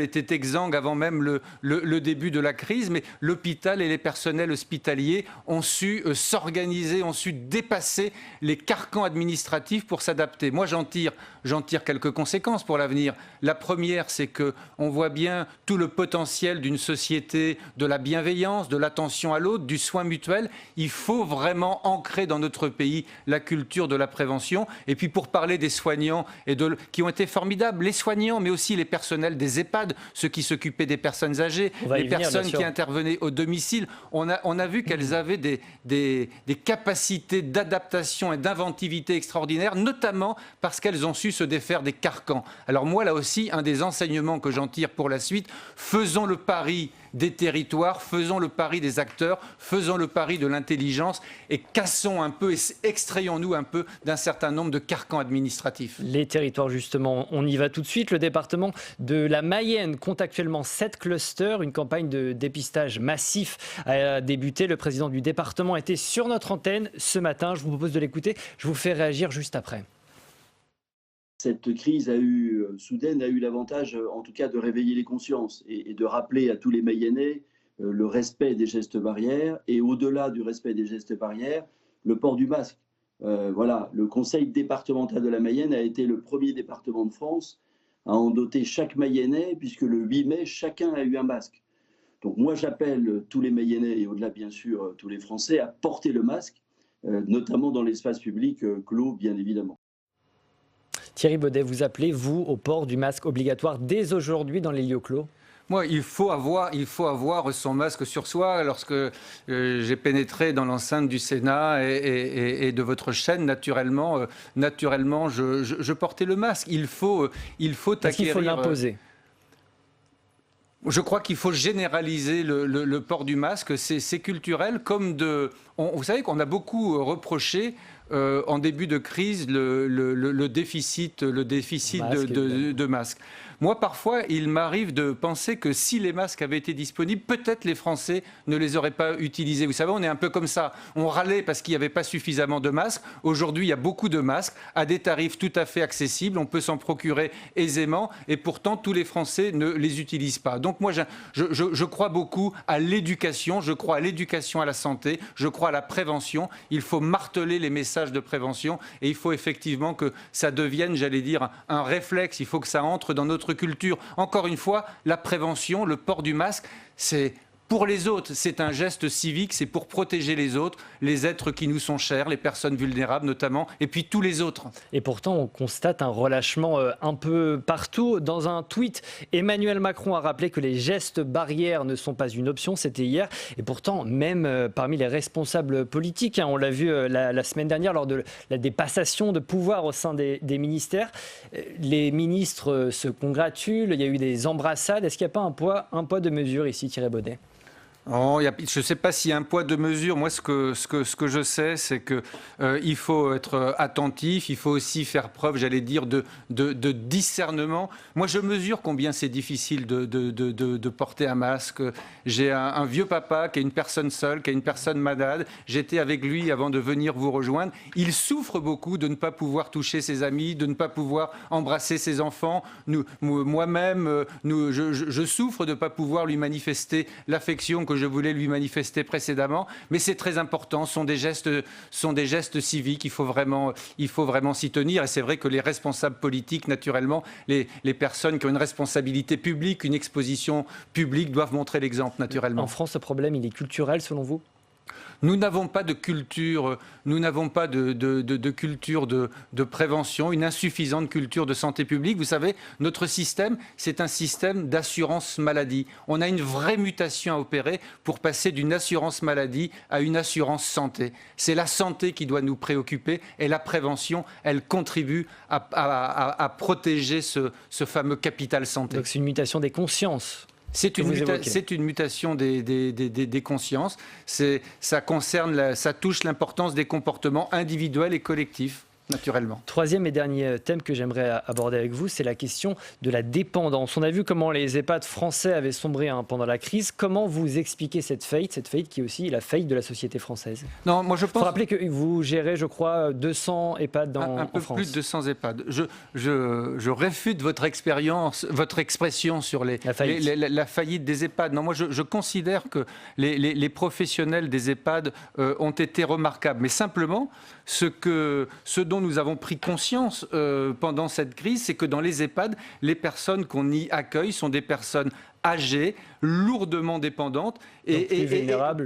Speaker 20: était exsangue avant même le début de la crise, mais l'hôpital et les personnels hospitaliers ont su s'organiser, ont su dépasser les carcans administratifs pour s'adapter. Moi, j'en tire quelques conséquences pour l'avenir. La première, c'est qu'on voit bien tout le potentiel d'une société de la bienveillance, de l'attention à l'autre, du soin mutuel. Il faut vraiment ancrer dans notre pays la culture de la prévention. Et puis pour parler des soignants qui ont été formidables, les soignants, mais aussi les personnels des EHPAD, ceux qui s'occupaient des personnes âgées, les personnes qui intervenaient au domicile, on a vu qu'elles avaient des capacités d'adaptation et d'inventivité extraordinaires, notamment parce qu'elles ont su se défaire des carcans. Alors moi, là aussi, un des enseignements que j'en tire pour la suite, faisons le pari des territoires, faisons le pari des acteurs, faisons le pari de l'intelligence et cassons un peu et extrayons-nous un peu d'un certain nombre de carcans administratifs.
Speaker 1: Les territoires, justement, on y va tout de suite. Le département de la Mayenne compte actuellement 7 clusters. Une campagne de dépistage massif a débuté. Le président du département était sur notre antenne ce matin. Je vous propose de l'écouter. Je vous fais réagir juste après.
Speaker 21: Cette crise soudaine a eu l'avantage, en tout cas, de réveiller les consciences et de rappeler à tous les Mayennais le respect des gestes barrières et au-delà du respect des gestes barrières, le port du masque. Voilà, le conseil départemental de la Mayenne a été le premier département de France à en doter chaque Mayennais, puisque le 8 mai, chacun a eu un masque. Donc moi, j'appelle tous les Mayennais et au-delà, bien sûr, tous les Français à porter le masque, notamment dans l'espace public clos, bien évidemment.
Speaker 1: Thierry Baudet, vous appelez, vous, au port du masque obligatoire dès aujourd'hui dans les lieux clos?
Speaker 20: Moi, il faut avoir son masque sur soi. Lorsque j'ai pénétré dans l'enceinte du Sénat et de votre chaîne, naturellement, je portais le masque. Il faut acquérir...
Speaker 1: Est-ce qu'il faut l'imposer?
Speaker 20: Je crois qu'il faut généraliser le port du masque. C'est culturel. Vous savez qu'on a beaucoup reproché en début de crise le déficit de masques. Moi, parfois, il m'arrive de penser que si les masques avaient été disponibles, peut-être les Français ne les auraient pas utilisés. Vous savez, on est un peu comme ça. On râlait parce qu'il n'y avait pas suffisamment de masques. Aujourd'hui, il y a beaucoup de masques à des tarifs tout à fait accessibles. On peut s'en procurer aisément et pourtant, tous les Français ne les utilisent pas. Donc moi, je crois beaucoup à l'éducation. Je crois à l'éducation à la santé. Je crois à la prévention. Il faut marteler les messages de prévention et il faut effectivement que ça devienne, j'allais dire, un réflexe. Il faut que ça entre dans notre culture. Encore une fois, la prévention, le port du masque, c'est pour les autres, c'est un geste civique, c'est pour protéger les autres, les êtres qui nous sont chers, les personnes vulnérables notamment, et puis tous les autres.
Speaker 1: Et pourtant, on constate un relâchement un peu partout. Dans un tweet, Emmanuel Macron a rappelé que les gestes barrières ne sont pas une option, c'était hier. Et pourtant, même parmi les responsables politiques, on l'a vu la semaine dernière lors des passations de pouvoir au sein des ministères, les ministres se congratulent, il y a eu des embrassades. Est-ce qu'il n'y a pas un poids de mesure ici, Thierry Baudet ?
Speaker 20: Oh, je ne sais pas s'il y a un poids de mesure. Moi, ce que je sais, c'est qu'il faut être attentif. Il faut aussi faire preuve, j'allais dire, de discernement. Moi, je mesure combien c'est difficile de porter un masque. J'ai un vieux papa qui est une personne seule, qui est une personne malade. J'étais avec lui avant de venir vous rejoindre. Il souffre beaucoup de ne pas pouvoir toucher ses amis, de ne pas pouvoir embrasser ses enfants. Moi-même, je souffre de ne pas pouvoir lui manifester l'affection que je voulais lui manifester précédemment, mais c'est très important, ce sont des gestes civiques, il faut vraiment s'y tenir, et c'est vrai que les responsables politiques, naturellement, les personnes qui ont une responsabilité publique, une exposition publique, doivent montrer l'exemple, naturellement.
Speaker 1: En France, ce problème, il est culturel, selon vous ?
Speaker 20: Nous n'avons pas de culture, de culture de prévention, une insuffisante culture de santé publique. Vous savez, notre système, c'est un système d'assurance maladie. On a une vraie mutation à opérer pour passer d'une assurance maladie à une assurance santé. C'est la santé qui doit nous préoccuper et la prévention, elle contribue à protéger ce fameux capital santé.
Speaker 1: Donc c'est une mutation des consciences.
Speaker 20: C'est une mutation des consciences. Ça touche l'importance des comportements individuels et collectifs. Naturellement.
Speaker 1: Troisième et dernier thème que j'aimerais aborder avec vous, c'est la question de la dépendance. On a vu comment les EHPAD français avaient sombré pendant la crise. Comment vous expliquez cette faillite qui est aussi la faillite de la société française ?
Speaker 20: Non, moi je pense.
Speaker 1: Il faut rappeler que vous gérez, je crois, 200 EHPAD en France.
Speaker 20: Un peu plus de 200 EHPAD. Je réfute votre expression sur la faillite des EHPAD. Non, moi je considère que les professionnels des EHPAD ont été remarquables. Mais simplement, ce dont nous avons pris conscience pendant cette crise, c'est que dans les EHPAD, les personnes qu'on y accueille sont des personnes âgées, lourdement dépendantes et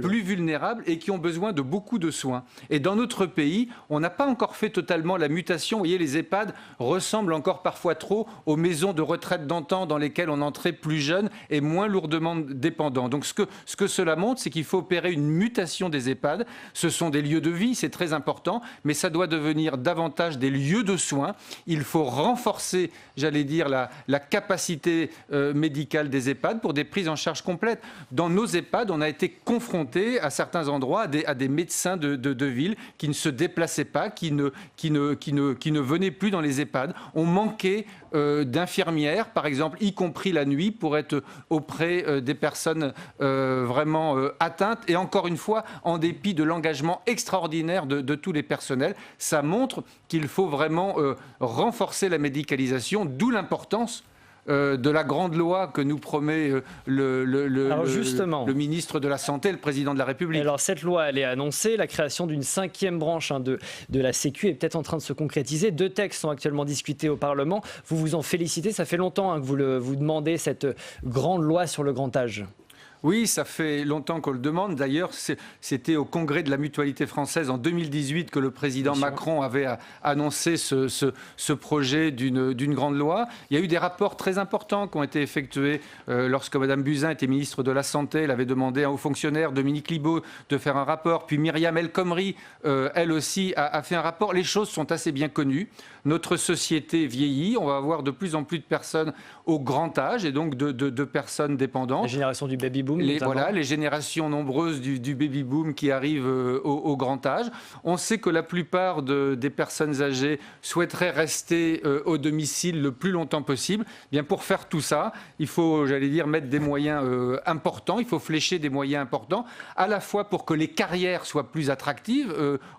Speaker 20: plus vulnérables et qui ont besoin de beaucoup de soins. Et dans notre pays, on n'a pas encore fait totalement la mutation. Vous voyez, les EHPAD ressemblent encore parfois trop aux maisons de retraite d'antan dans lesquelles on entrait plus jeune et moins lourdement dépendant. Donc ce que cela montre, c'est qu'il faut opérer une mutation des EHPAD. Ce sont des lieux de vie, c'est très important, mais ça doit devenir davantage des lieux de soins. Il faut renforcer, j'allais dire, la capacité médicale des EHPAD pour des prises en charge complètes. Dans nos EHPAD, on a été confrontés à certains endroits à des médecins de ville qui ne se déplaçaient pas, qui ne venaient plus dans les EHPAD. On manquait d'infirmières, par exemple, y compris la nuit, pour être auprès des personnes vraiment atteintes. Et encore une fois, en dépit de l'engagement extraordinaire de tous les personnels, ça montre qu'il faut vraiment renforcer la médicalisation, d'où l'importance de la grande loi que nous promet le ministre de la Santé, le président de la République.
Speaker 1: Alors cette loi, elle est annoncée, la création d'une 5e branche de la Sécu est peut-être en train de se concrétiser. 2 textes sont actuellement discutés au Parlement. Vous vous en félicitez, ça fait longtemps que vous demandez cette grande loi sur le grand âge.
Speaker 20: Oui, ça fait longtemps qu'on le demande. D'ailleurs, c'était au Congrès de la Mutualité française en 2018 que le président Macron avait annoncé ce projet d'une grande loi. Il y a eu des rapports très importants qui ont été effectués lorsque Mme Buzyn était ministre de la Santé. Elle avait demandé à un haut fonctionnaire, Dominique Libaud, de faire un rapport. Puis Myriam El Khomri, elle aussi, a fait un rapport. Les choses sont assez bien connues. Notre société vieillit. On va avoir de plus en plus de personnes au grand âge et donc de personnes dépendantes.
Speaker 1: La génération du baby-boom baby-boom.
Speaker 20: Voilà, les générations nombreuses du baby-boom qui arrivent au grand âge. On sait que la plupart des personnes âgées souhaiteraient rester au domicile le plus longtemps possible. Bien, pour faire tout ça, il faut, mettre des moyens importants, il faut flécher des moyens importants, à la fois pour que les carrières soient plus attractives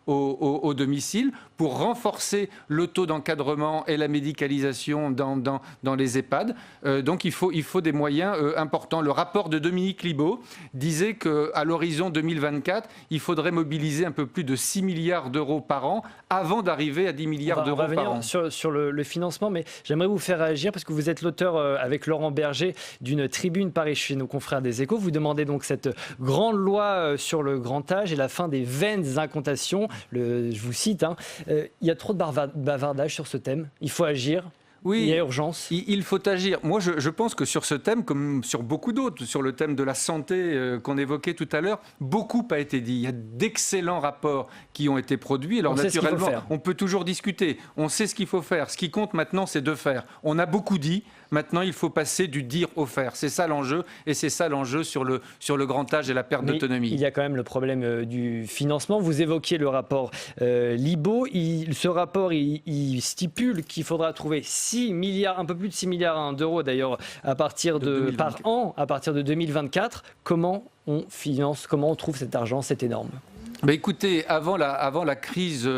Speaker 20: au domicile, pour renforcer le taux d'encadrement et la médicalisation dans les EHPAD. Donc il faut des moyens importants. Le rapport de Dominique Libaud disait qu'à l'horizon 2024, il faudrait mobiliser un peu plus de 6 milliards d'euros par an avant d'arriver à 10 milliards d'euros par an.
Speaker 1: On va revenir sur le financement, mais j'aimerais vous faire réagir parce que vous êtes l'auteur avec Laurent Berger d'une tribune parue chez nos confrères des Échos. Vous demandez donc cette grande loi sur le grand âge et la fin des vaines incantations. Je vous cite, il y a trop de bavardage sur ce thème. Il faut agir.
Speaker 20: Oui,
Speaker 1: il y a urgence.
Speaker 20: Il faut agir. Moi, je pense que sur ce thème, comme sur beaucoup d'autres, sur le thème de la santé qu'on évoquait tout à l'heure, beaucoup a été dit. Il y a d'excellents rapports qui ont été produits. Alors naturellement, on peut toujours discuter. On sait ce qu'il faut faire. Ce qui compte maintenant, c'est de faire. On a beaucoup dit. Maintenant, il faut passer du dire au faire. C'est ça l'enjeu, et c'est ça l'enjeu sur le grand âge et la perte d'autonomie.
Speaker 1: Il y a quand même le problème du financement. Vous évoquiez le rapport Libaud. Ce rapport, il stipule qu'il faudra trouver 6 milliards, un peu plus de 6 milliards d'euros d'ailleurs, par an à partir de 2024. Comment on finance, comment on trouve cet argent? C'est énorme.
Speaker 20: Écoutez, avant la crise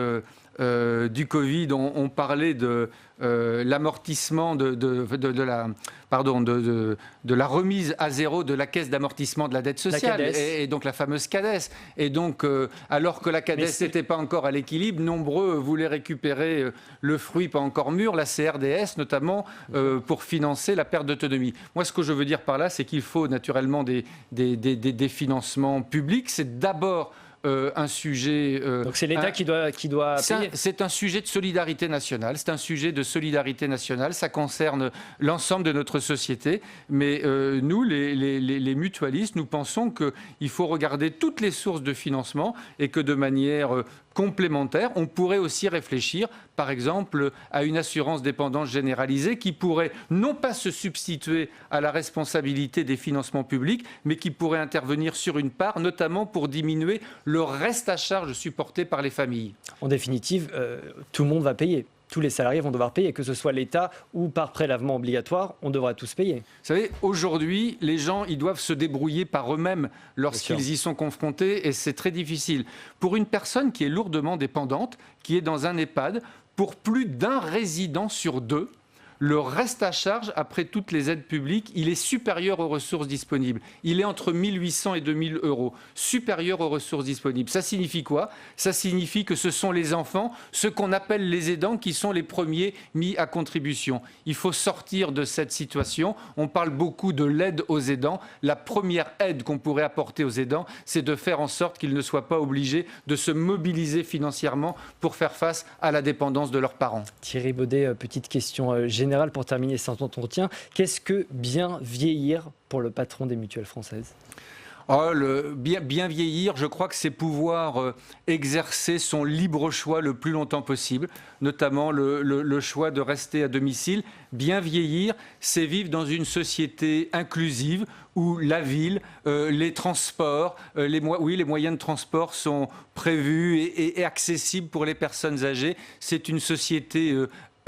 Speaker 20: du Covid, on parlait de l'amortissement de la remise à zéro de la caisse d'amortissement de la dette sociale, et donc la fameuse CADES. Et donc, alors que la CADES n'était pas encore à l'équilibre, nombreux voulaient récupérer le fruit pas encore mûr, la CRDS notamment, pour financer la perte d'autonomie. Moi, ce que je veux dire par là, c'est qu'il faut naturellement des financements publics. C'est d'abord un sujet...
Speaker 1: Donc c'est l'État qui doit payer.
Speaker 20: C'est un sujet de solidarité nationale. C'est un sujet de solidarité nationale. Ça concerne l'ensemble de notre société. Mais nous, les mutualistes, nous pensons qu'il faut regarder toutes les sources de financement et que de manière complémentaire, on pourrait aussi réfléchir, par exemple, à une assurance dépendance généralisée qui pourrait non pas se substituer à la responsabilité des financements publics, mais qui pourrait intervenir sur une part, notamment pour diminuer le reste à charge supporté par les familles.
Speaker 1: En définitive, tout le monde va payer. Tous les salariés vont devoir payer, que ce soit l'État ou par prélèvement obligatoire, on devra tous payer.
Speaker 20: Vous savez, aujourd'hui, les gens, ils doivent se débrouiller par eux-mêmes lorsqu'ils y sont confrontés, et c'est très difficile. Pour une personne qui est lourdement dépendante, qui est dans un EHPAD, pour plus d'un résident sur deux, le reste à charge, après toutes les aides publiques, il est supérieur aux ressources disponibles. Il est entre 1 800 et 2 000 euros, supérieur aux ressources disponibles. Ça signifie quoi? Ça signifie que ce sont les enfants, ceux qu'on appelle les aidants, qui sont les premiers mis à contribution. Il faut sortir de cette situation. On parle beaucoup de l'aide aux aidants. La première aide qu'on pourrait apporter aux aidants, c'est de faire en sorte qu'ils ne soient pas obligés de se mobiliser financièrement pour faire face à la dépendance de leurs parents.
Speaker 1: Thierry Baudet, petite question générale pour terminer cet entretien. Qu'est-ce que bien vieillir pour le patron des mutuelles françaises?
Speaker 20: Bien vieillir, je crois que c'est pouvoir exercer son libre choix le plus longtemps possible, notamment le choix de rester à domicile. Bien vieillir, c'est vivre dans une société inclusive où la ville, les transports, les moyens de transport sont prévus et accessibles pour les personnes âgées. C'est une société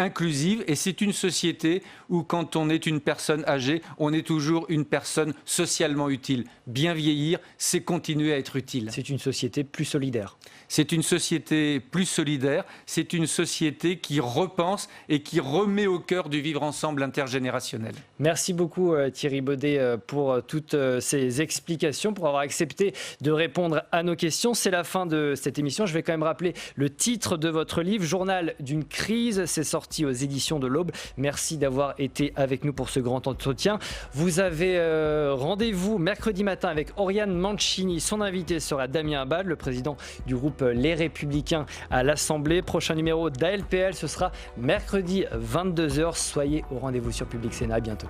Speaker 20: inclusive, et c'est une société où, quand on est une personne âgée, on est toujours une personne socialement utile. Bien vieillir, c'est continuer à être utile.
Speaker 1: C'est une société plus solidaire.
Speaker 20: C'est une société plus solidaire, c'est une société qui repense et qui remet au cœur du vivre ensemble intergénérationnel.
Speaker 1: Merci beaucoup Thierry Baudet pour toutes ces explications, pour avoir accepté de répondre à nos questions. C'est la fin de cette émission. Je vais quand même rappeler le titre de votre livre, Journal d'une crise. C'est sorti aux éditions de l'Aube. Merci d'avoir été avec nous pour ce grand entretien. Vous avez rendez-vous mercredi matin avec Oriane Mancini. Son invité sera Damien Abad, le président du groupe Les Républicains à l'Assemblée. Prochain numéro d'ALPL, ce sera mercredi 22h. Soyez au rendez-vous sur Public Sénat. À bientôt.